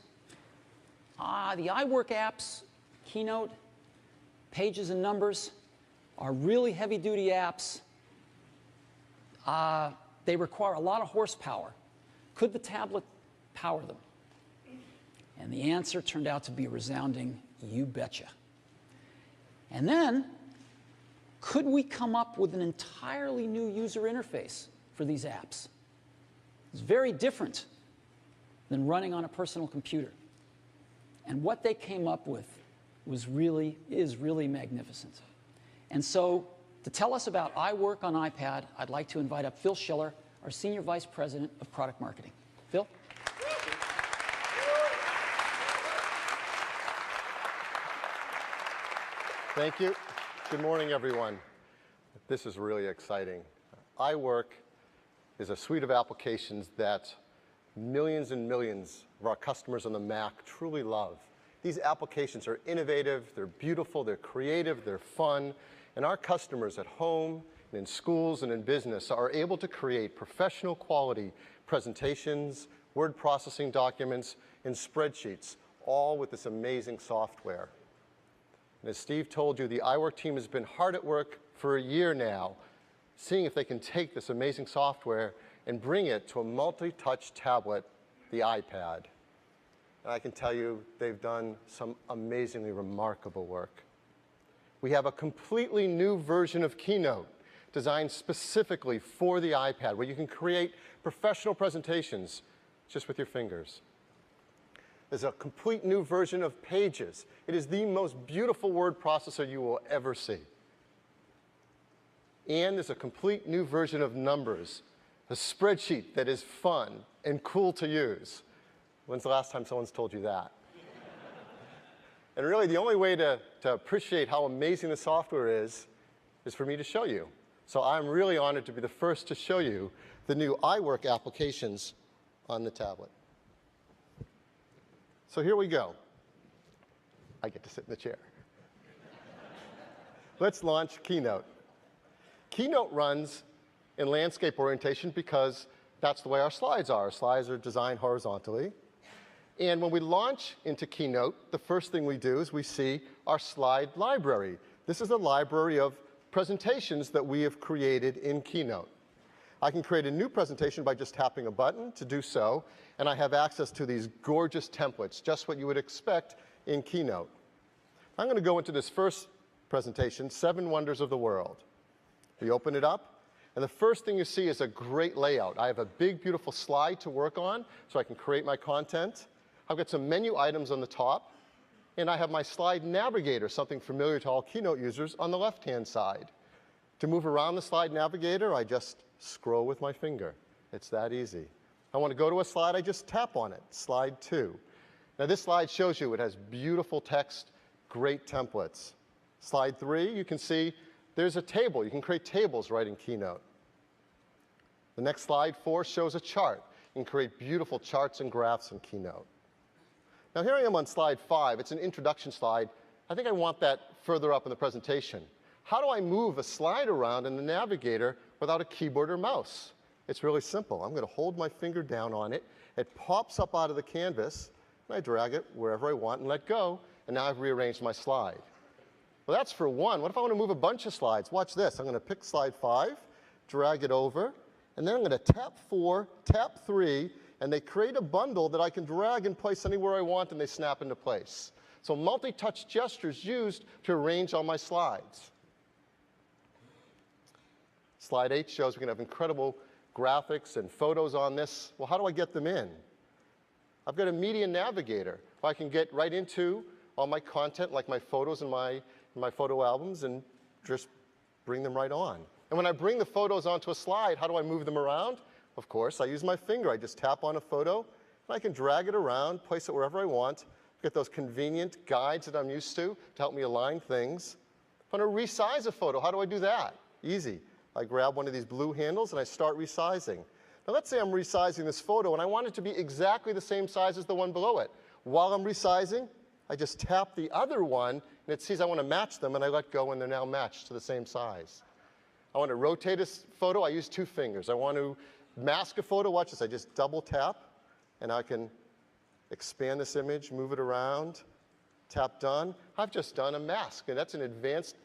the iWork apps, Keynote, Pages and Numbers, are really heavy-duty apps. They require a lot of horsepower. Could the tablet power them? And the answer turned out to be a resounding, you betcha. And then, could we come up with an entirely new user interface for these apps? It's very different than running on a personal computer. And what they came up with is really magnificent. And so, to tell us about iWork on iPad, I'd like to invite up Phil Schiller, our Senior Vice President of Product Marketing. Phil? Thank you. Good morning, everyone. This is really exciting. iWork is a suite of applications that millions and millions of our customers on the Mac truly love. These applications are innovative, they're beautiful, they're creative, they're fun, and our customers at home, and in schools and in business are able to create professional quality presentations, word processing documents, and spreadsheets, all with this amazing software. And as Steve told you, the iWork team has been hard at work for a year now, seeing if they can take this amazing software and bring it to a multi-touch tablet, the iPad. And I can tell you, they've done some amazingly remarkable work. We have a completely new version of Keynote designed specifically for the iPad, where you can create professional presentations just with your fingers. There's a complete new version of Pages. It is the most beautiful word processor you will ever see. And there's a complete new version of Numbers, a spreadsheet that is fun and cool to use. When's the last time someone's told you that? And really, the only way to appreciate how amazing the software is for me to show you. So I'm really honored to be the first to show you the new iWork applications on the tablet. So here we go. I get to sit in the chair. Let's launch Keynote. Keynote runs in landscape orientation because that's the way our slides are. Our slides are designed horizontally. And when we launch into Keynote, the first thing we do is we see our slide library. This is a library of presentations that we have created in Keynote. I can create a new presentation by just tapping a button to do so, and I have access to these gorgeous templates, just what you would expect in Keynote. I'm going to go into this first presentation, 7 Wonders of the World. We open it up, and the first thing you see is a great layout. I have a big, beautiful slide to work on, so I can create my content. I've got some menu items on the top, and I have my slide navigator, something familiar to all Keynote users, on the left-hand side. To move around the slide navigator, I just scroll with my finger. It's that easy. I want to go to a slide, I just tap on it, slide 2. Now this slide shows you it has beautiful text, great templates. Slide 3, you can see there's a table. You can create tables right in Keynote. The next slide, 4, shows a chart. You can create beautiful charts and graphs in Keynote. Now here I am on slide 5. It's an introduction slide. I think I want that further up in the presentation. How do I move a slide around in the navigator without a keyboard or mouse? It's really simple. I'm going to hold my finger down on it. It pops up out of the canvas, and I drag it wherever I want and let go, and now I've rearranged my slide. Well, that's for one. What if I want to move a bunch of slides? Watch this. I'm going to pick slide 5, drag it over, and then I'm going to tap 4, tap 3, and they create a bundle that I can drag and place anywhere I want, and they snap into place. So multi-touch gestures used to arrange all my slides. Slide 8 shows we can have incredible graphics and photos on this. Well, how do I get them in? I've got a media navigator. I can get right into all my content, like my photos and my photo albums, and just bring them right on. And when I bring the photos onto a slide, how do I move them around? Of course, I use my finger. I just tap on a photo, and I can drag it around, place it wherever I want, get those convenient guides that I'm used to help me align things. If I want to resize a photo, how do I do that? Easy. I grab one of these blue handles, and I start resizing. Now, let's say I'm resizing this photo, and I want it to be exactly the same size as the one below it. While I'm resizing, I just tap the other one, and it sees I want to match them, and I let go, and they're now matched to the same size. I want to rotate a photo, I use 2 fingers. I want to mask a photo, watch this, I just double tap, and I can expand this image, move it around, tap done. I've just done a mask, and that's an advanced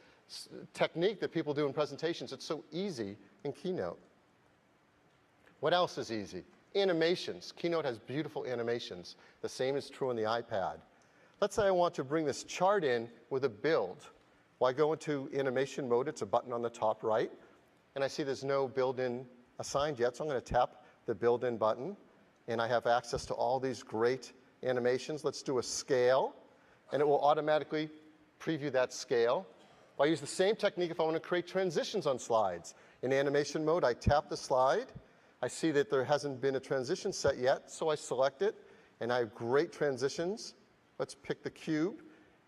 technique that people do in presentations. It's so easy in Keynote. What else is easy? Animations. Keynote has beautiful animations. The same is true on the iPad. Let's say I want to bring this chart in with a build. Well, I go into animation mode. It's a button on the top right. And I see there's no build-in assigned yet, so I'm going to tap the build-in button. And I have access to all these great animations. Let's do a scale. And it will automatically preview that scale. I use the same technique if I want to create transitions on slides. In animation mode, I tap the slide. I see that there hasn't been a transition set yet, so I select it, and I have great transitions. Let's pick the cube,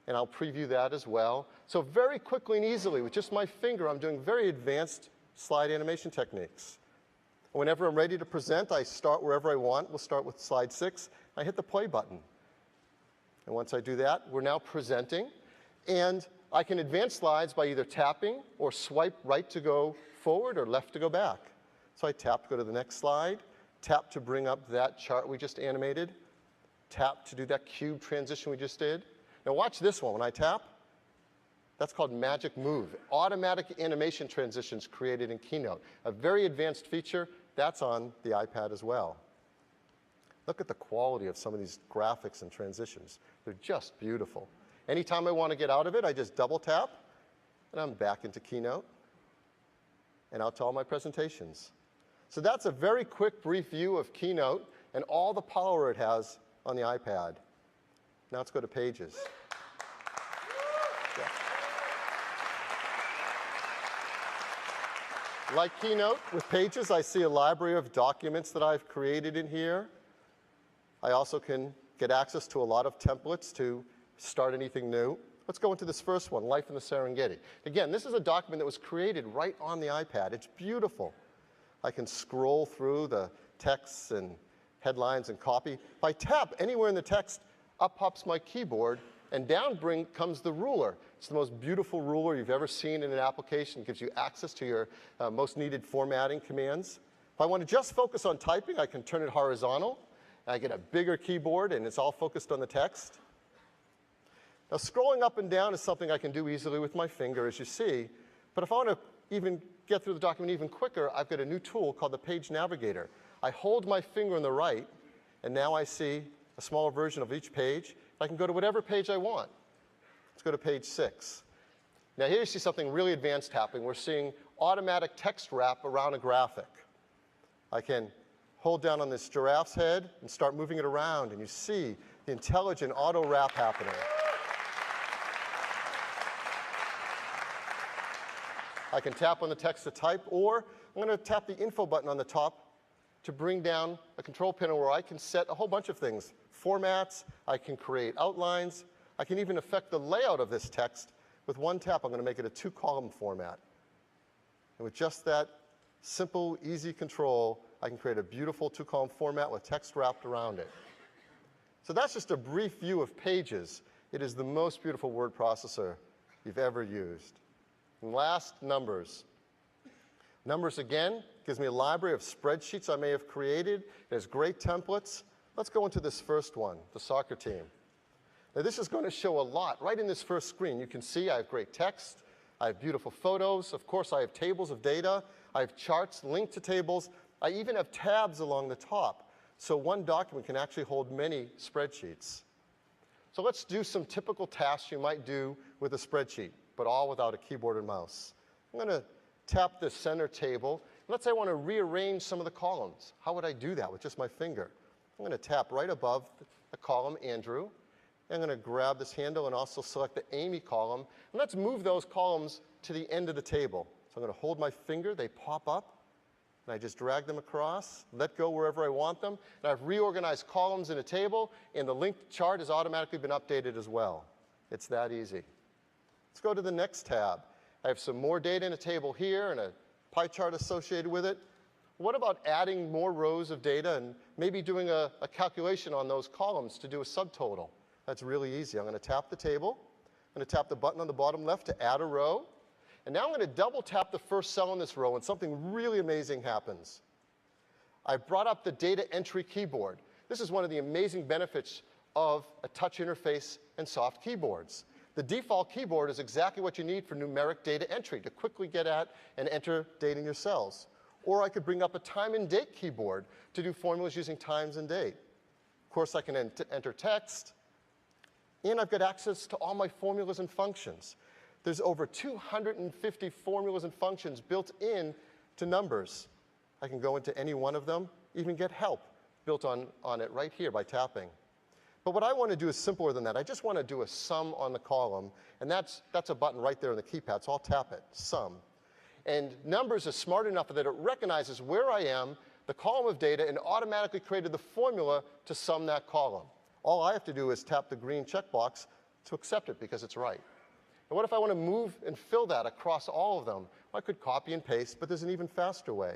and I'll preview that as well. So very quickly and easily, with just my finger, I'm doing very advanced slide animation techniques. Whenever I'm ready to present, I start wherever I want. We'll start with slide 6. I hit the play button. And once I do that, we're now presenting. And I can advance slides by either tapping or swipe right to go forward or left to go back. So I tap to go to the next slide, tap to bring up that chart we just animated, tap to do that cube transition we just did. Now watch this one. When I tap, that's called Magic Move. Automatic animation transitions created in Keynote. A very advanced feature. That's on the iPad as well. Look at the quality of some of these graphics and transitions. They're just beautiful. Anytime I want to get out of it, I just double tap, and I'm back into Keynote, and out to all my presentations. So that's a very quick, brief view of Keynote and all the power it has on the iPad. Now let's go to Pages. Yeah. Like Keynote, with Pages, I see a library of documents that I've created in here. I also can get access to a lot of templates to start anything new. Let's go into this first one, Life in the Serengeti. Again, this is a document that was created right on the iPad. It's beautiful. I can scroll through the texts and headlines and copy. If I tap anywhere in the text, up pops my keyboard, and down comes the ruler. It's the most beautiful ruler you've ever seen in an application. It gives you access to your most needed formatting commands. If I want to just focus on typing, I can turn it horizontal. I get a bigger keyboard, and it's all focused on the text. Now, scrolling up and down is something I can do easily with my finger, as you see. But if I want to even get through the document even quicker, I've got a new tool called the Page Navigator. I hold my finger on the right, and now I see a smaller version of each page. I can go to whatever page I want. Let's go to page 6. Now, here you see something really advanced happening. We're seeing automatic text wrap around a graphic. I can hold down on this giraffe's head and start moving it around, and you see the intelligent auto wrap happening. I can tap on the text to type, or I'm going to tap the info button on the top to bring down a control panel where I can set a whole bunch of things. Formats, I can create outlines, I can even affect the layout of this text. With one tap, I'm going to make it a 2-column format. And with just that simple, easy control, I can create a beautiful 2-column format with text wrapped around it. So that's just a brief view of Pages. It is the most beautiful word processor you've ever used. And last, Numbers. Numbers, again, gives me a library of spreadsheets I may have created. It has great templates. Let's go into this first one, the soccer team. Now, this is going to show a lot right in this first screen. You can see I have great text. I have beautiful photos. Of course, I have tables of data. I have charts linked to tables. I even have tabs along the top. So one document can actually hold many spreadsheets. So let's do some typical tasks you might do with a spreadsheet, but all without a keyboard and mouse. I'm going to tap the center table. Let's say I want to rearrange some of the columns. How would I do that with just my finger? I'm going to tap right above the column Andrew, I'm going to grab this handle and also select the Amy column. And let's move those columns to the end of the table. So I'm going to hold my finger. They pop up. And I just drag them across, let go wherever I want them. And I've reorganized columns in a table, and the linked chart has automatically been updated as well. It's that easy. Let's go to the next tab. I have some more data in a table here and a pie chart associated with it. What about adding more rows of data and maybe doing a calculation on those columns to do a subtotal? That's really easy. I'm going to tap the table. I'm going to tap the button on the bottom left to add a row. And now I'm going to double tap the first cell in this row, and something really amazing happens. I brought up the data entry keyboard. This is one of the amazing benefits of a touch interface and soft keyboards. The default keyboard is exactly what you need for numeric data entry, to quickly get at and enter data in your cells. Or I could bring up a time and date keyboard to do formulas using times and date. Of course, I can enter text. And I've got access to all my formulas and functions. There's over 250 formulas and functions built in to numbers. I can go into any one of them, even get help built on it right here by tapping. But what I want to do is simpler than that. I just want to do a sum on the column, and that's a button right there on the keypad, so I'll tap it, sum. And Numbers is smart enough that it recognizes where I am, the column of data, and automatically created the formula to sum that column. All I have to do is tap the green checkbox to accept it because it's right. And what if I want to move and fill that across all of them? Well, I could copy and paste, but there's an even faster way.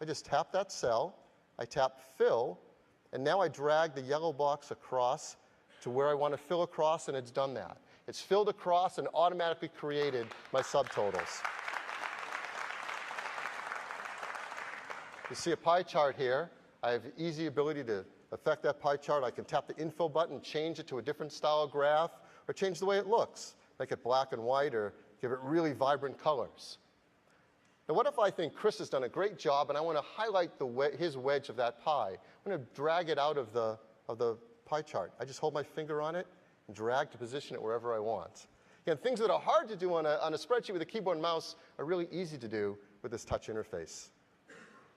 I just tap that cell, I tap Fill, and now I drag the yellow box across to where I want to fill across, and it's done that. It's filled across and automatically created my subtotals. You see a pie chart here. I have easy ability to affect that pie chart. I can tap the Info button, change it to a different style graph, or change the way it looks. Make it black and white or give it really vibrant colors. Now, what if I think Chris has done a great job and I want to highlight his wedge of that pie? I'm going to drag it out of the pie chart. I just hold my finger on it and drag to position it wherever I want. Again, things that are hard to do on a spreadsheet with a keyboard and mouse are really easy to do with this touch interface.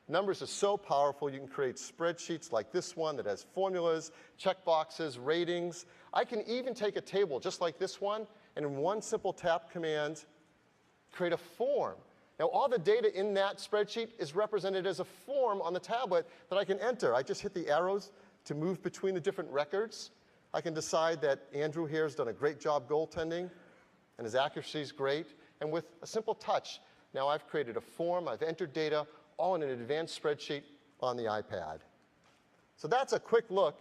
Numbers are so powerful, you can create spreadsheets like this one that has formulas, checkboxes, ratings. I can even take a table just like this one, and in one simple tap command, create a form. Now, all the data in that spreadsheet is represented as a form on the tablet that I can enter. I just hit the arrows to move between the different records. I can decide that Andrew here has done a great job goaltending, and his accuracy is great. And with a simple touch, now I've created a form, I've entered data, all in an advanced spreadsheet on the iPad. So that's a quick look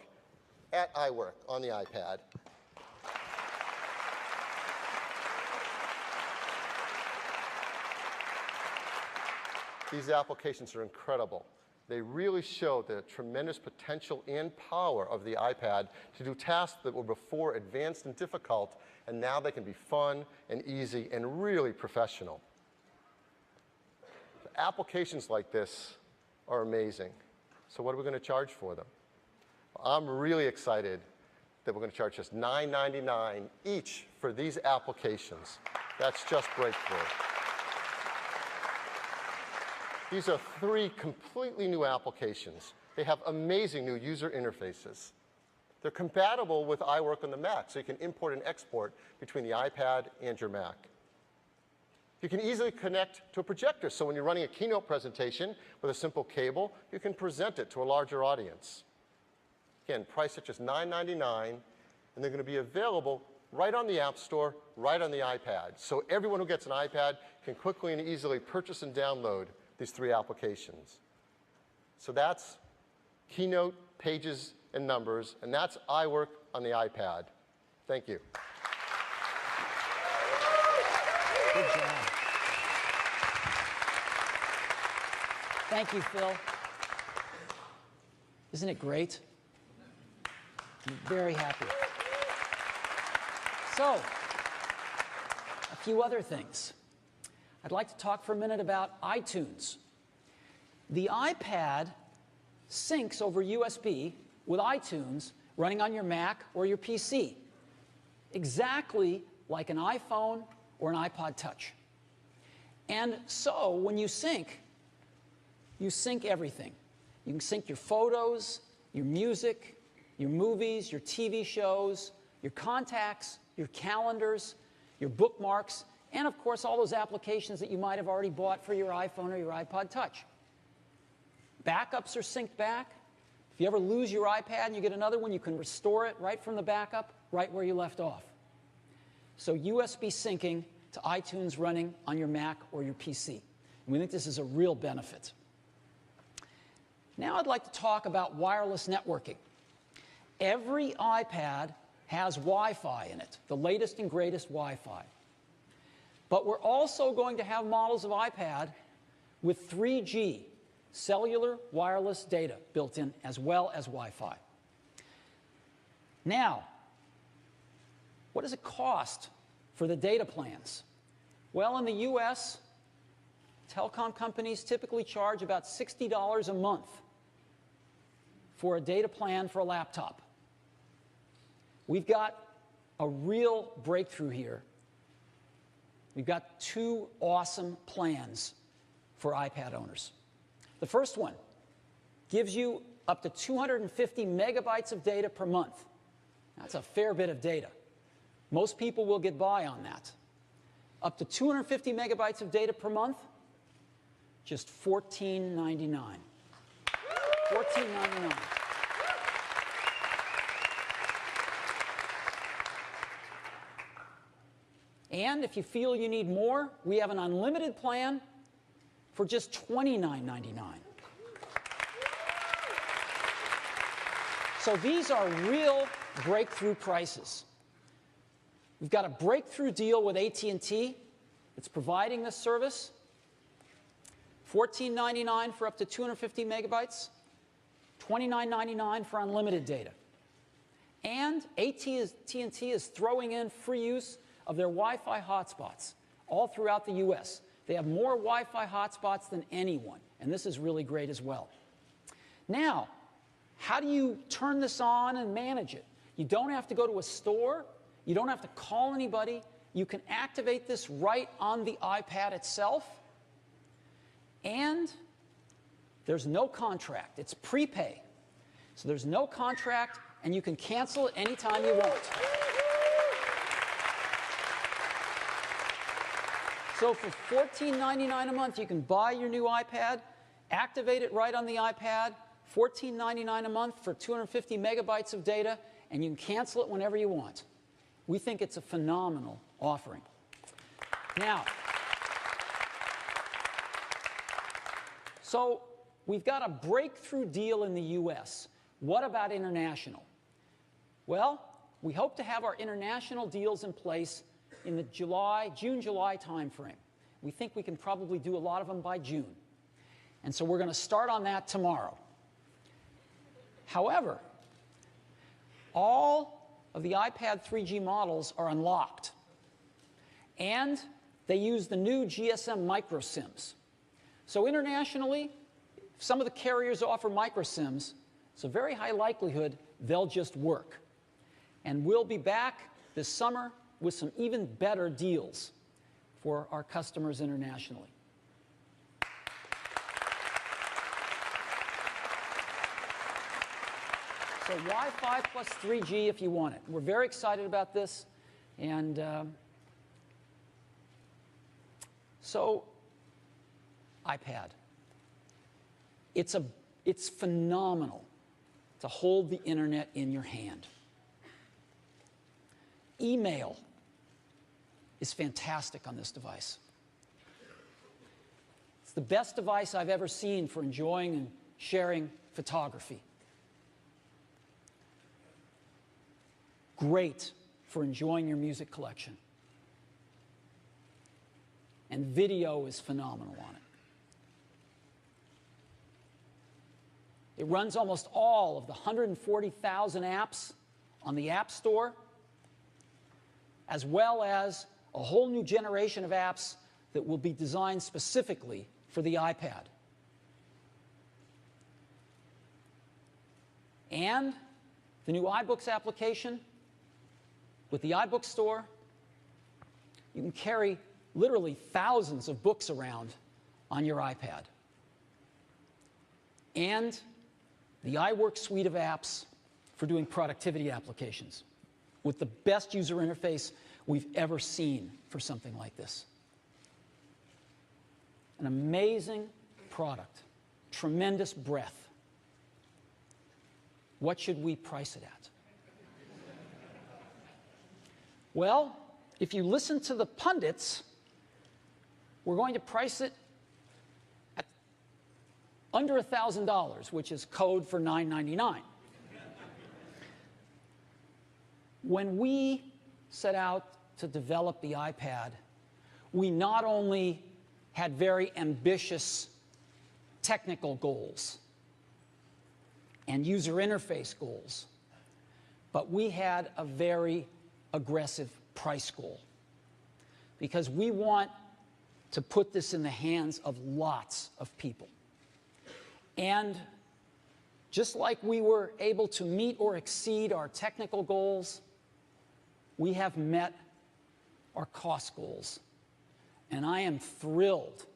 at iWork on the iPad. These applications are incredible. They really show the tremendous potential and power of the iPad to do tasks that were before advanced and difficult, and now they can be fun and easy and really professional. Applications like this are amazing. So what are we going to charge for them? I'm really excited that we're going to charge just $9.99 each for these applications. That's just breakthrough. These are 3 completely new applications. They have amazing new user interfaces. They're compatible with iWork on the Mac, so you can import and export between the iPad and your Mac. You can easily connect to a projector, so when you're running a keynote presentation with a simple cable, you can present it to a larger audience. Again, priced at just $9.99, and they're going to be available right on the App Store, right on the iPad. So everyone who gets an iPad can quickly and easily purchase and download these 3 applications. So that's Keynote, Pages, and Numbers, and that's iWork on the iPad. Thank you. Good job. Thank you, Phil. Isn't it great? I'm very happy. So, a few other things. I'd like to talk for a minute about iTunes. The iPad syncs over USB with iTunes running on your Mac or your PC, exactly like an iPhone or an iPod Touch. And so when you sync everything. You can sync your photos, your music, your movies, your TV shows, your contacts, your calendars, your bookmarks, and of course all those applications that you might have already bought for your iPhone or your iPod Touch. Backups are synced back. If you ever lose your iPad and you get another one, you can restore it right from the backup, right where you left off. So USB syncing to iTunes running on your Mac or your PC. And we think this is a real benefit. Now I'd like to talk about wireless networking. Every iPad has Wi-Fi in it, the latest and greatest Wi-Fi. But we're also going to have models of iPad with 3G, cellular wireless data built in, as well as Wi-Fi. Now, what does it cost for the data plans? Well, in the US, telecom companies typically charge about $60 a month for a data plan for a laptop. We've got a real breakthrough here. We've got two awesome plans for iPad owners. The first one gives you up to 250 megabytes of data per month. That's a fair bit of data. Most people will get by on that. Up to 250 megabytes of data per month, just $14.99. $14.99. And if you feel you need more, we have an unlimited plan for just $29.99. So these are real breakthrough prices. We've got a breakthrough deal with AT&T that's providing this service. $14.99 for up to 250 megabytes, $29.99 for unlimited data. And AT&T is throwing in free use of their Wi-Fi hotspots all throughout the US. They have more Wi-Fi hotspots than anyone, and this is really great as well. Now, how do you turn this on and manage it? You don't have to go to a store. You don't have to call anybody. You can activate this right on the iPad itself. And there's no contract. It's prepay. So there's no contract, and you can cancel it anytime you want. So for $14.99 a month, you can buy your new iPad, activate it right on the iPad, $14.99 a month for 250 megabytes of data, and you can cancel it whenever you want. We think it's a phenomenal offering. Now, so we've got a breakthrough deal in the US. What about international? Well, we hope to have our international deals in place in the June-July timeframe. We think we can probably do a lot of them by June. And so we're going to start on that tomorrow. However, all of the iPad 3G models are unlocked. And they use the new GSM micro SIMs. So internationally, if some of the carriers offer micro SIMs, it's a very high likelihood they'll just work. And we'll be back this summer with some even better deals for our customers internationally. So Wi-Fi plus 3G if you want it. We're very excited about this. And so iPad. It's phenomenal to hold the internet in your hand. Email is fantastic on this device. It's the best device I've ever seen for enjoying and sharing photography. Great for enjoying your music collection. And video is phenomenal on it. It runs almost all of the 140,000 apps on the App Store, as well as a whole new generation of apps that will be designed specifically for the iPad. And the new iBooks application with the iBooks store, you can carry literally thousands of books around on your iPad. And the iWork suite of apps for doing productivity applications. with the best user interface we've ever seen for something like this. An amazing product, tremendous breadth. What should we price it at? Well, if you listen to the pundits, we're going to price it at under $1,000, which is code for $999. When we set out to develop the iPad, we not only had very ambitious technical goals and user interface goals, but we had a very aggressive price goal, because we want to put this in the hands of lots of people. And just like we were able to meet or exceed our technical goals, we have met our cost goals. And I am thrilled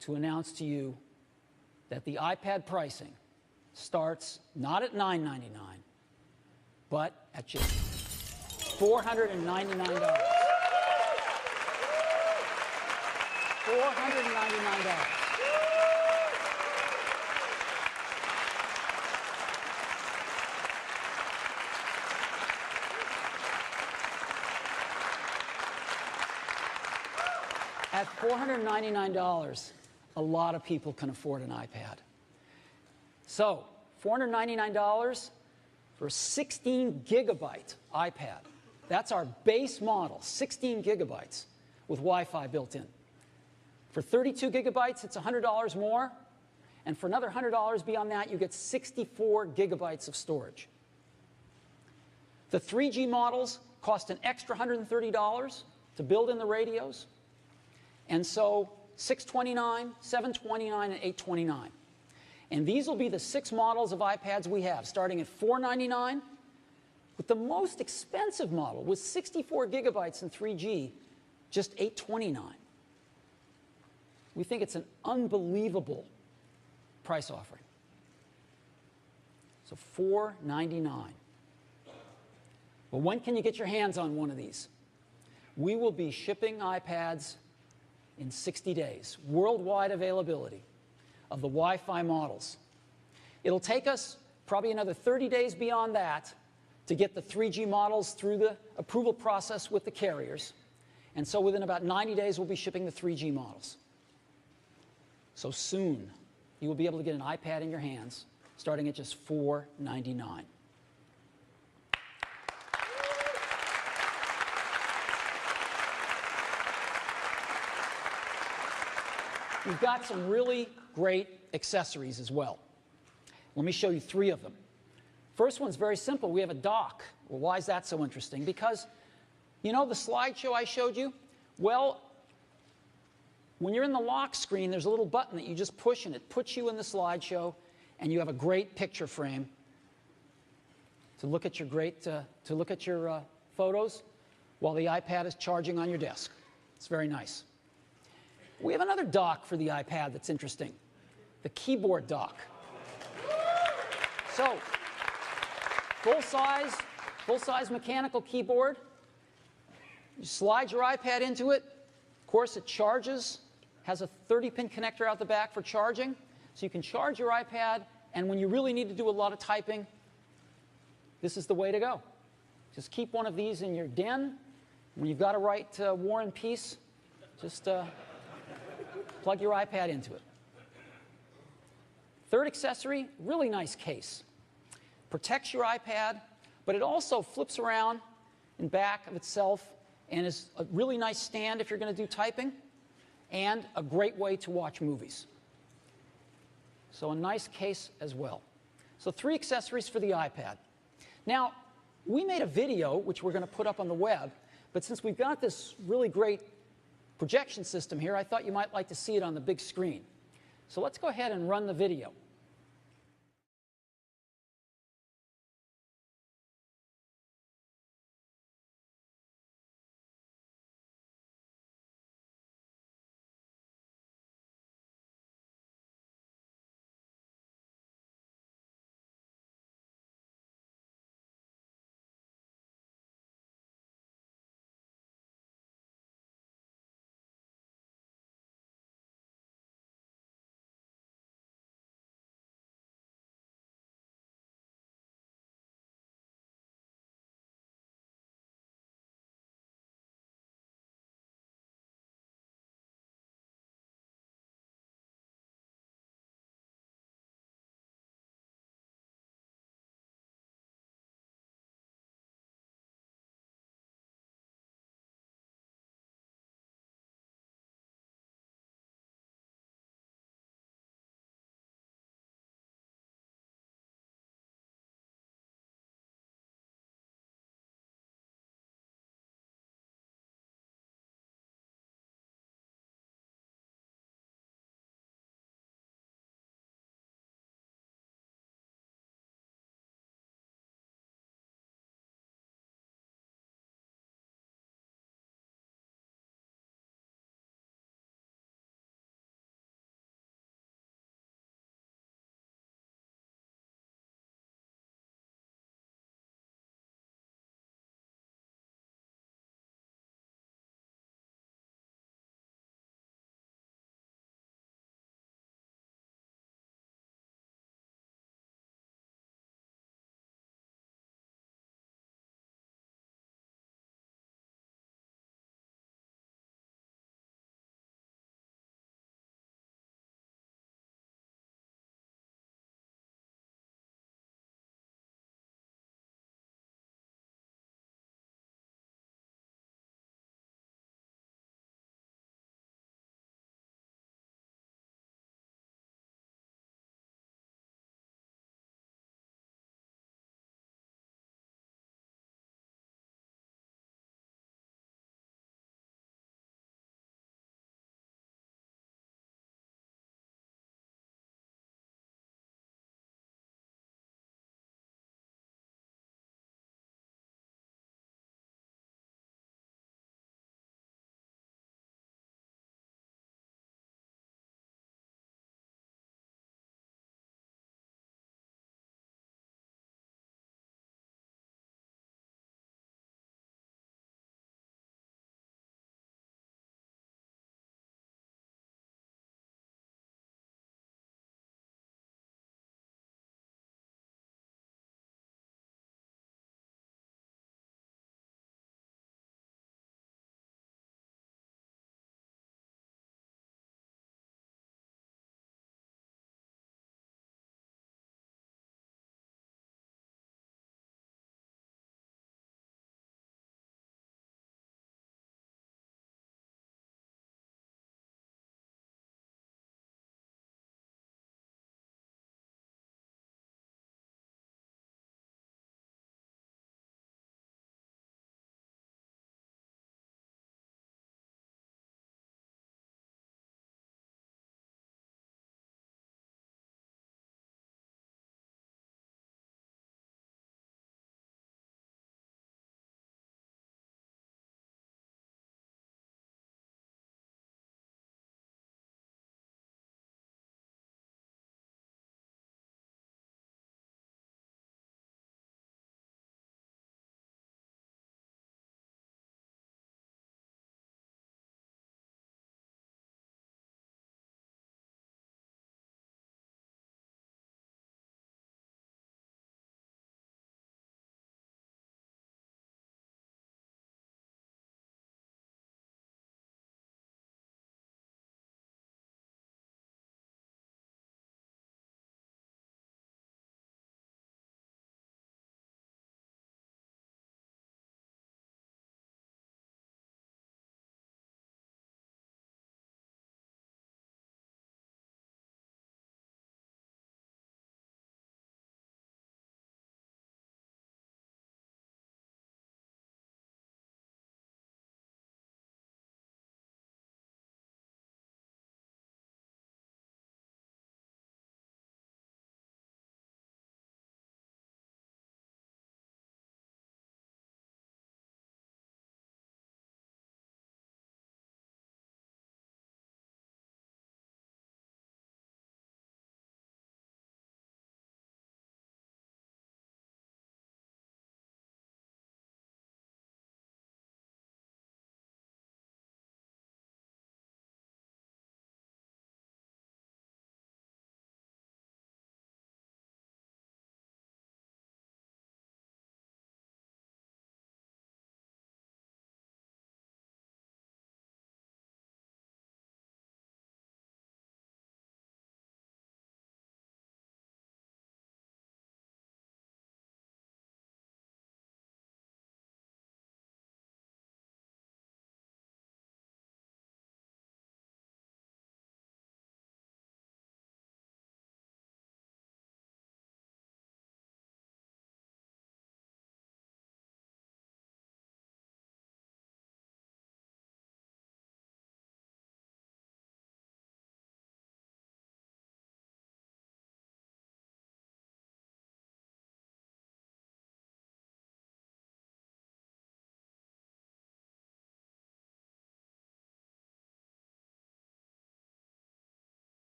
to announce to you that the iPad pricing starts not at $999, but at just $499. $499. At $499, a lot of people can afford an iPad. So, $499 for a 16 gigabyte iPad. That's our base model, 16 gigabytes with Wi-Fi built in. For 32 gigabytes, it's $100 more. And for another $100 beyond that, you get 64 gigabytes of storage. The 3G models cost an extra $130 to build in the radios. And so $629, $729, and $829. And these will be the 6 models of iPads we have, starting at $499, with the most expensive model, with 64 gigabytes and 3G, just $829. We think it's an unbelievable price offering. So $499. Well, when can you get your hands on one of these? We will be shipping iPads in 60 days, worldwide availability of the Wi-Fi models. It'll take us probably another 30 days beyond that to get the 3G models through the approval process with the carriers. And so within about 90 days, we'll be shipping the 3G models. So soon, you will be able to get an iPad in your hands, starting at just $499. We've got some really great accessories as well. Let me show you 3 of them. First one's very simple. We have a dock. Well, why is that so interesting? Because, you know the slideshow I showed you? Well, when you're in the lock screen, there's a little button that you just push, and it puts you in the slideshow, and you have a great picture frame to look at your photos while the iPad is charging on your desk. It's very nice. We have another dock for the iPad that's interesting, the keyboard dock. So, full-size mechanical keyboard. You slide your iPad into it. Of course, it charges, has a 30-pin connector out the back for charging. So you can charge your iPad, and when you really need to do a lot of typing, this is the way to go. Just keep one of these in your den. When you've got to write War and Peace, just plug your iPad into it. Third accessory, really nice case. Protects your iPad, but it also flips around in back of itself and is a really nice stand if you're going to do typing, and a great way to watch movies. So a nice case as well. So 3 accessories for the iPad. Now, we made a video, which we're going to put up on the web, but since we've got this really great projection system here, I thought you might like to see it on the big screen. So let's go ahead and run the video.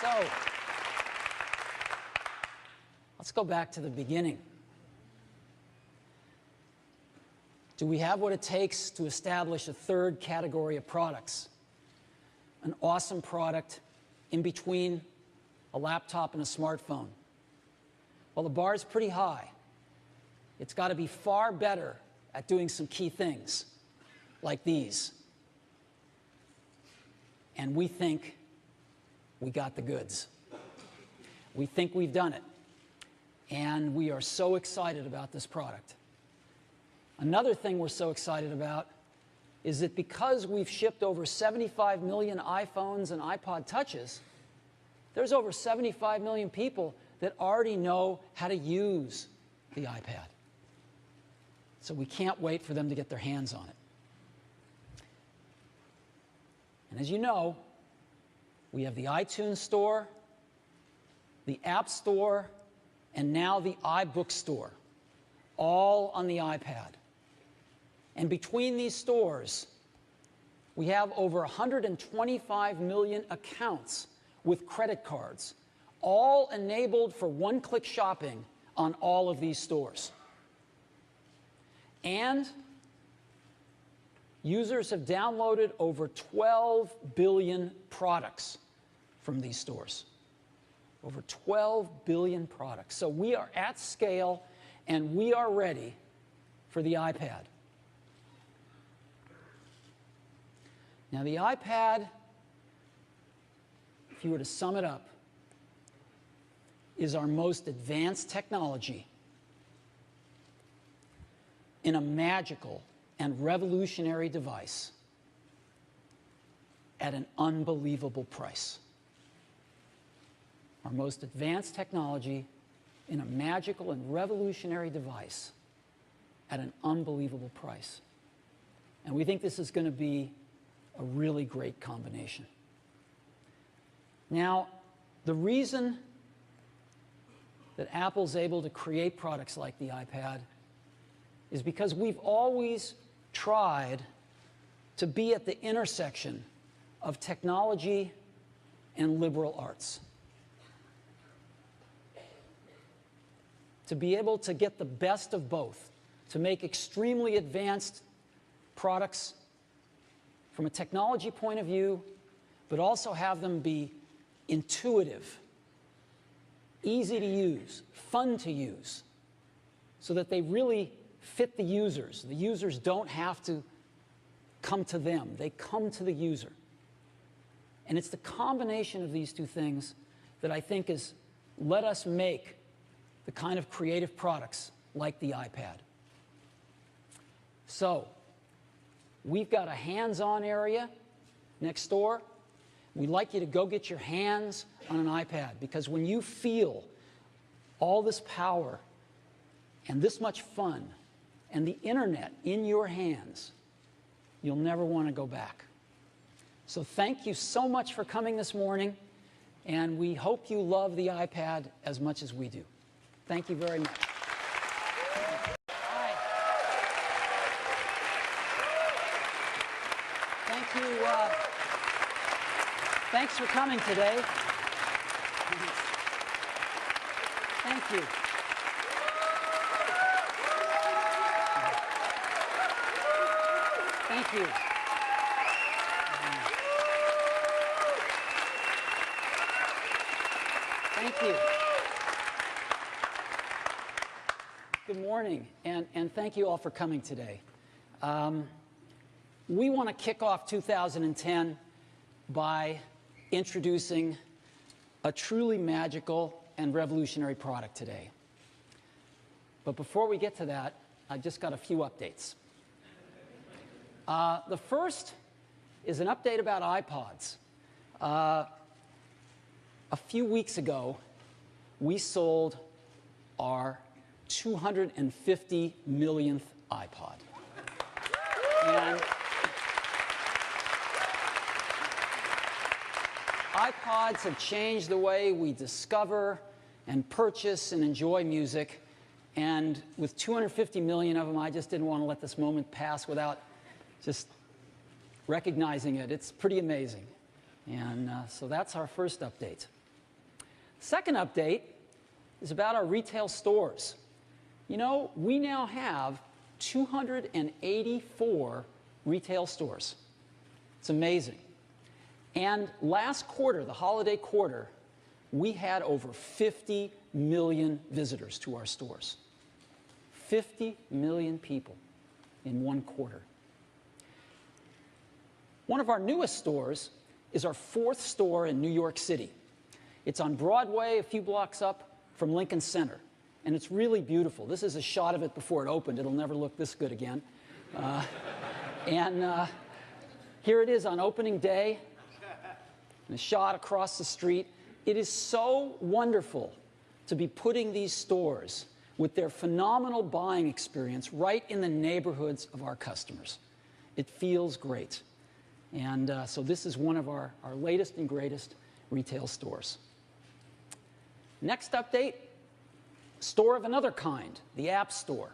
So, let's go back to the beginning. Do we have what it takes to establish a third category of products? An awesome product in between a laptop and a smartphone? Well, the bar is pretty high. It's got to be far better at doing some key things, like these. And we think we got the goods. We think we've done it. And we are so excited about this product. Another thing we're so excited about is that because we've shipped over 75 million iPhones and iPod Touches, there's over 75 million people that already know how to use the iPad. So we can't wait for them to get their hands on it. And as you know, we have the iTunes Store, the App Store, and now the iBooks Store, all on the iPad. And between these stores, we have over 125 million accounts with credit cards, all enabled for one-click shopping on all of these stores. And users have downloaded over 12 billion products from these stores. Over 12 billion products. So we are at scale, and we are ready for the iPad. Now, the iPad, if you were to sum it up, is our most advanced technology in a magical and revolutionary device at an unbelievable price. Our most advanced technology in a magical and revolutionary device at an unbelievable price. And we think this is going to be a really great combination. Now, the reason that Apple's able to create products like the iPad is because we've always tried to be at the intersection of technology and liberal arts. To be able to get the best of both, to make extremely advanced products from a technology point of view, but also have them be intuitive, easy to use, fun to use, so that they really fit the users. The users don't have to come to them. They come to the user. And it's the combination of these two things that I think has let us make the kind of creative products like the iPad. So, we've got a hands-on area next door. We'd like you to go get your hands on an iPad, because when you feel all this power and this much fun and the internet in your hands, you'll never want to go back. So thank you so much for coming this morning, and we hope you love the iPad as much as we do. Thank you very much. All right. Thank you. Thanks for coming today. Thank you. Thank you. Thank you. Good morning, and thank you all for coming today. We want to kick off 2010 by introducing a truly magical and revolutionary product today. But before we get to that, I've just got a few updates. The first is an update about iPods. A few weeks ago, we sold our 250 millionth iPod. And iPods have changed the way we discover and purchase and enjoy music. And with 250 million of them, I just didn't want to let this moment pass without just recognizing it. It's pretty amazing. And so that's our first update. Second update is about our retail stores. You know, we now have 284 retail stores. It's amazing. And last quarter, the holiday quarter, we had over 50 million visitors to our stores. 50 million people in one quarter. One of our newest stores is our 4th store in New York City. It's on Broadway, a few blocks up from Lincoln Center. And it's really beautiful. This is a shot of it before it opened. It'll never look this good again. Here it is on opening day. And a shot across the street. It is so wonderful to be putting these stores with their phenomenal buying experience right in the neighborhoods of our customers. It feels great. And so this is one of our latest and greatest retail stores. Next update, store of another kind, the App Store.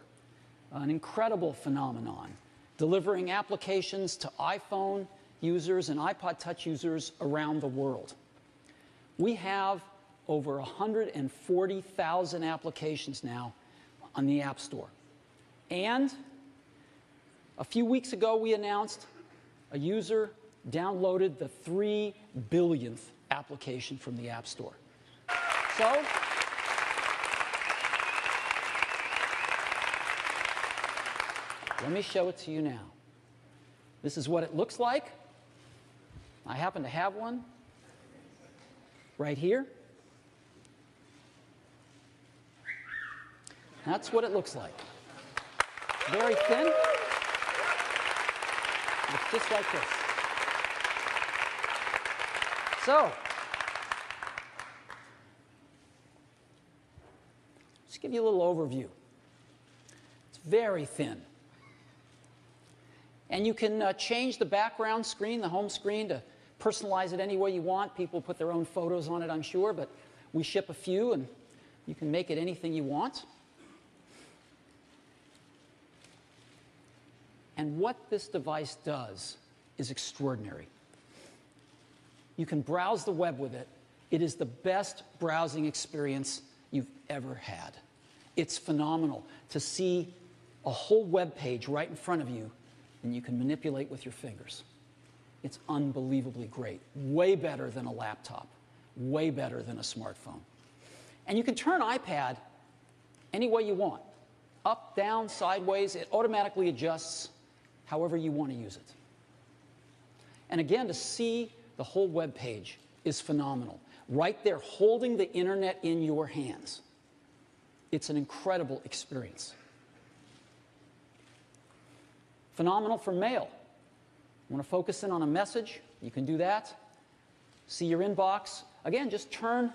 An incredible phenomenon, delivering applications to iPhone users and iPod Touch users around the world. We have over 140,000 applications now on the App Store. And a few weeks ago, we announced a user downloaded the 3 billionth application from the App Store. So, let me show it to you now. This is what it looks like. I happen to have one right here. That's what it looks like. Very thin. It's just like this. So, just give you a little overview. It's very thin. And you can change the background screen, the home screen, to personalize it any way you want. People put their own photos on it, I'm sure, but we ship a few, and you can make it anything you want. And what this device does is extraordinary. You can browse the web with it. It is the best browsing experience you've ever had. It's phenomenal to see a whole web page right in front of you, and you can manipulate with your fingers. It's unbelievably great. Way better than a laptop. Way better than a smartphone. And you can turn iPad any way you want. Up, down, sideways. It automatically adjusts however you want to use it. And again, to see the whole web page is phenomenal. Right there, holding the internet in your hands. It's an incredible experience. Phenomenal for mail. Want to focus in on a message? You can do that. See your inbox. Again, just turn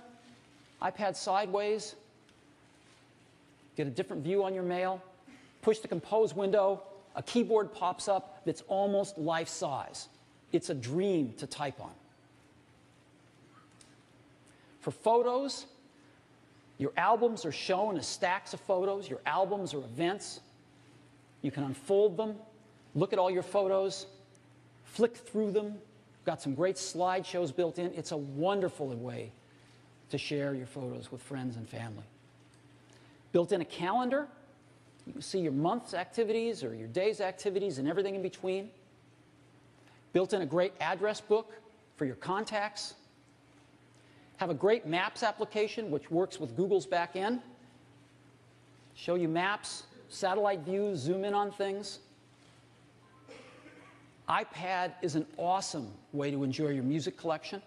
iPad sideways. Get a different view on your mail. Push the Compose window. A keyboard pops up that's almost life-size. It's a dream to type on. For photos, your albums are shown as stacks of photos. Your albums are events. You can unfold them, look at all your photos, flick through them. Got some great slideshows built in. It's a wonderful way to share your photos with friends and family. Built in a calendar. You can see your month's activities or your day's activities and everything in between. Built in a great address book for your contacts. Have a great Maps application which works with Google's back end. Show you maps, satellite views, zoom in on things. iPad is an awesome way to enjoy your music collection.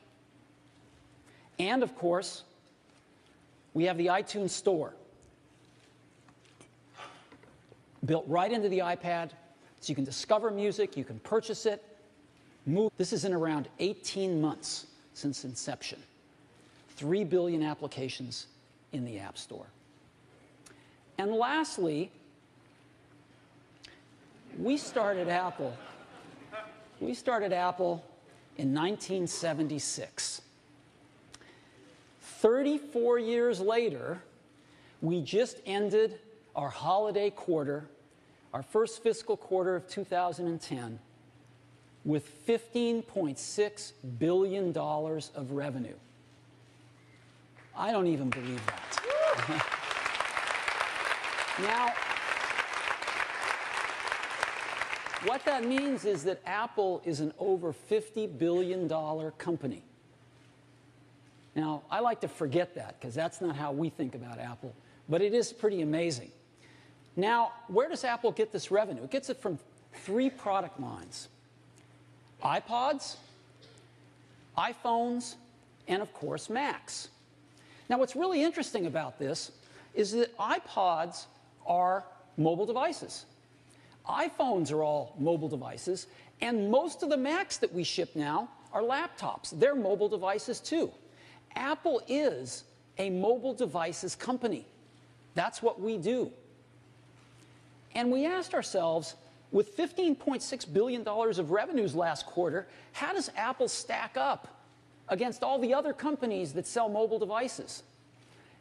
And of course, we have the iTunes Store. Built right into the iPad, so you can discover music, you can purchase it, move. This is in around 18 months since inception. 3 billion applications in the App Store. And lastly, we started Apple in 1976. 34 years later, we just ended our holiday quarter, our first fiscal quarter of 2010, with $15.6 billion of revenue. I don't even believe that. Now, what that means is that Apple is an over $50 billion company. Now, I like to forget that because that's not how we think about Apple, but it is pretty amazing. Now, where does Apple get this revenue? It gets it from 3 product lines: iPods, iPhones, and of course, Macs. Now, what's really interesting about this is that iPods are mobile devices. iPhones are all mobile devices, and most of the Macs that we ship now are laptops. They're mobile devices too. Apple is a mobile devices company. That's what we do. And we asked ourselves, with $15.6 billion of revenues last quarter, how does Apple stack up against all the other companies that sell mobile devices?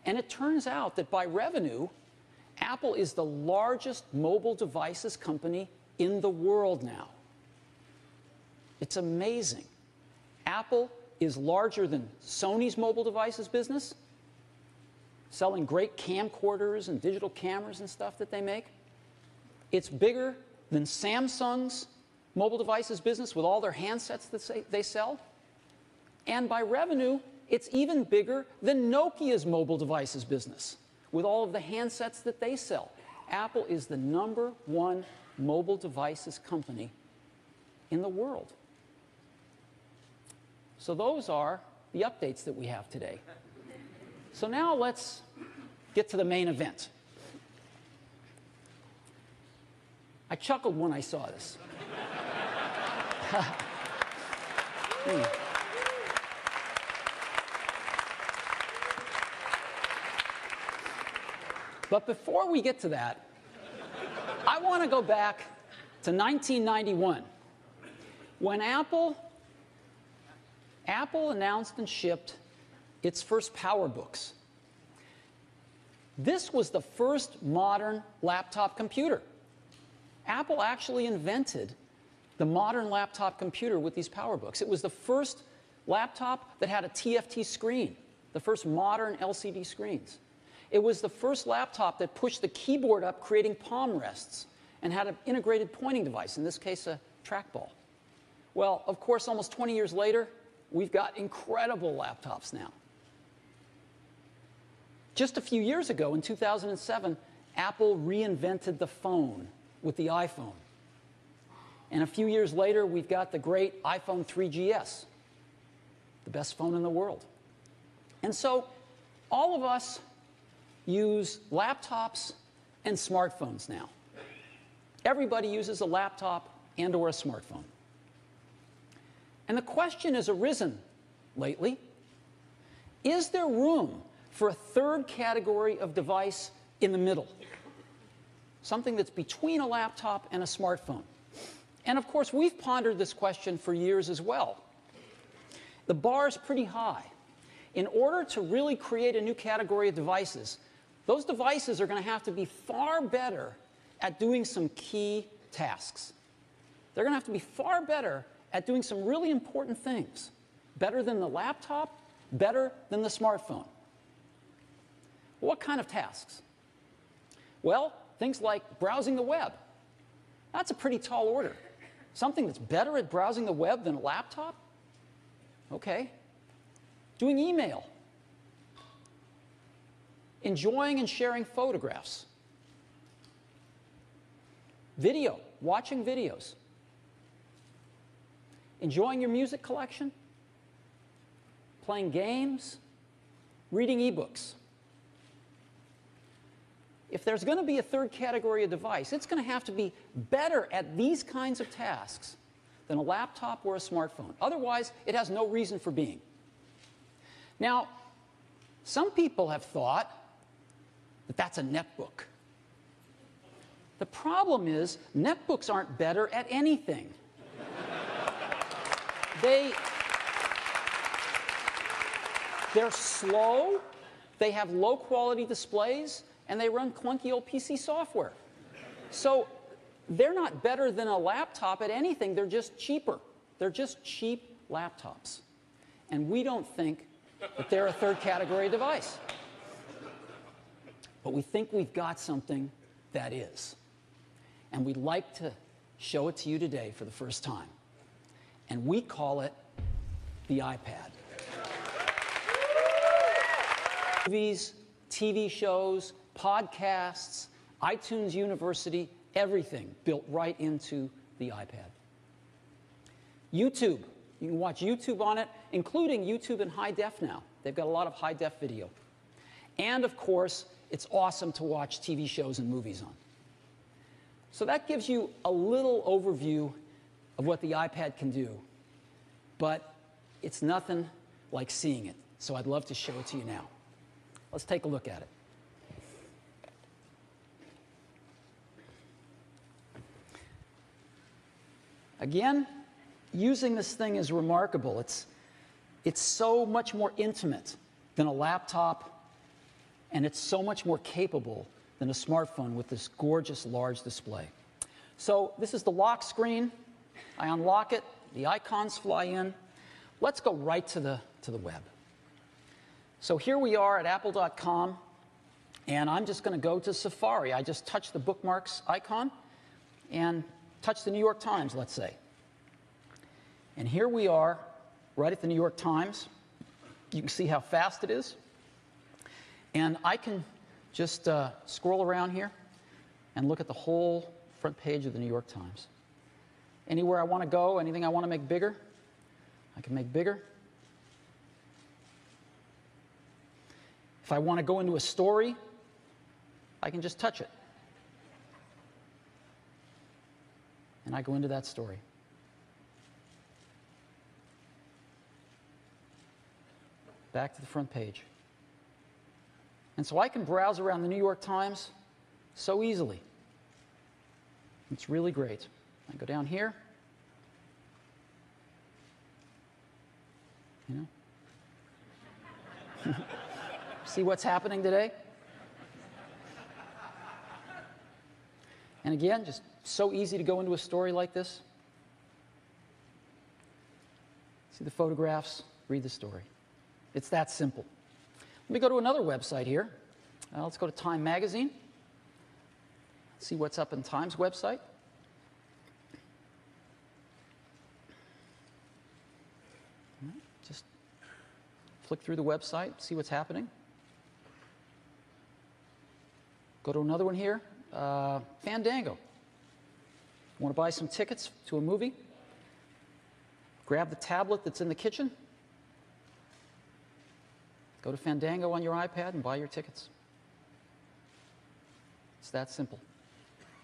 And it turns out that by revenue, Apple is the largest mobile devices company in the world now. It's amazing. Apple is larger than Sony's mobile devices business, selling great camcorders and digital cameras and stuff that they make. It's bigger than Samsung's mobile devices business with all their handsets that they sell. And by revenue, it's even bigger than Nokia's mobile devices business with all of the handsets that they sell. Apple is the #1 mobile devices company in the world. So those are the updates that we have today. So now let's get to the main event. I chuckled when I saw this. But before we get to that, I want to go back to 1991, when Apple announced and shipped its first PowerBooks. This was the first modern laptop computer. Apple actually invented the modern laptop computer with these PowerBooks. It was the first laptop that had a TFT screen, the first modern LCD screens. It was the first laptop that pushed the keyboard up, creating palm rests, and had an integrated pointing device, in this case, a trackball. Well, of course, almost 20 years later, we've got incredible laptops now. Just a few years ago, in 2007, Apple reinvented the phone with the iPhone. And a few years later, we've got the great iPhone 3GS, the best phone in the world. And so all of us use laptops and smartphones now. Everybody uses a laptop and or a smartphone. And the question has arisen lately, is there room for a third category of device in the middle? Something that's between a laptop and a smartphone. And of course, we've pondered this question for years as well. The bar is pretty high. In order to really create a new category of devices, those devices are going to have to be far better at doing some key tasks. They're going to have to be far better at doing some really important things. Better than the laptop, better than the smartphone. What kind of tasks? Well, things like browsing the web. That's a pretty tall order. Something that's better at browsing the web than a laptop? Okay. Doing email. Enjoying and sharing photographs. Video, watching videos. Enjoying your music collection. Playing games. Reading eBooks. If there's going to be a third category of device, it's going to have to be better at these kinds of tasks than a laptop or a smartphone. Otherwise, it has no reason for being. Now, some people have thought that that's a netbook. The problem is, netbooks aren't better at anything. They're slow, they have low-quality displays, and they run clunky old PC software. So they're not better than a laptop at anything, they're just cheaper. They're just cheap laptops. And we don't think that they're a third category device. But we think we've got something that is. And we'd like to show it to you today for the first time. And we call it the iPad. Movies, TV shows, podcasts, iTunes University, everything built right into the iPad. YouTube, you can watch YouTube on it, including YouTube in high def now. They've got a lot of high def video. And of course, it's awesome to watch TV shows and movies on. So that gives you a little overview of what the iPad can do. But it's nothing like seeing it. So I'd love to show it to you now. Let's take a look at it. Again, using this thing is remarkable. It's so much more intimate than a laptop, and it's so much more capable than a smartphone with this gorgeous large display. So this is the lock screen. I unlock it. The icons fly in. Let's go right to the web. So here we are at apple.com, and I'm just going to go to Safari. I just touch the bookmarks icon and touch the New York Times, let's say. And here we are right at the New York Times. You can see how fast it is. And I can just scroll around here and look at the whole front page of the New York Times. Anywhere I want to go, anything I want to make bigger, I can make bigger. If I want to go into a story, I can just touch it. And I go into that story. Back to the front page. And so I can browse around the New York Times so easily. It's really great. I go down here. You know? See what's happening today? And again, just so easy to go into a story like this. See the photographs, read the story. It's that simple. Let me go to another website here. Let's go to Time Magazine. See what's up in Time's website. Just flick through the website, see what's happening. Go to another one here, Fandango. Want to buy some tickets to a movie? Grab the tablet that's in the kitchen. Go to Fandango on your iPad and buy your tickets. It's that simple.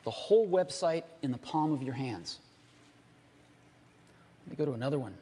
The whole website in the palm of your hands. Let me go to another one.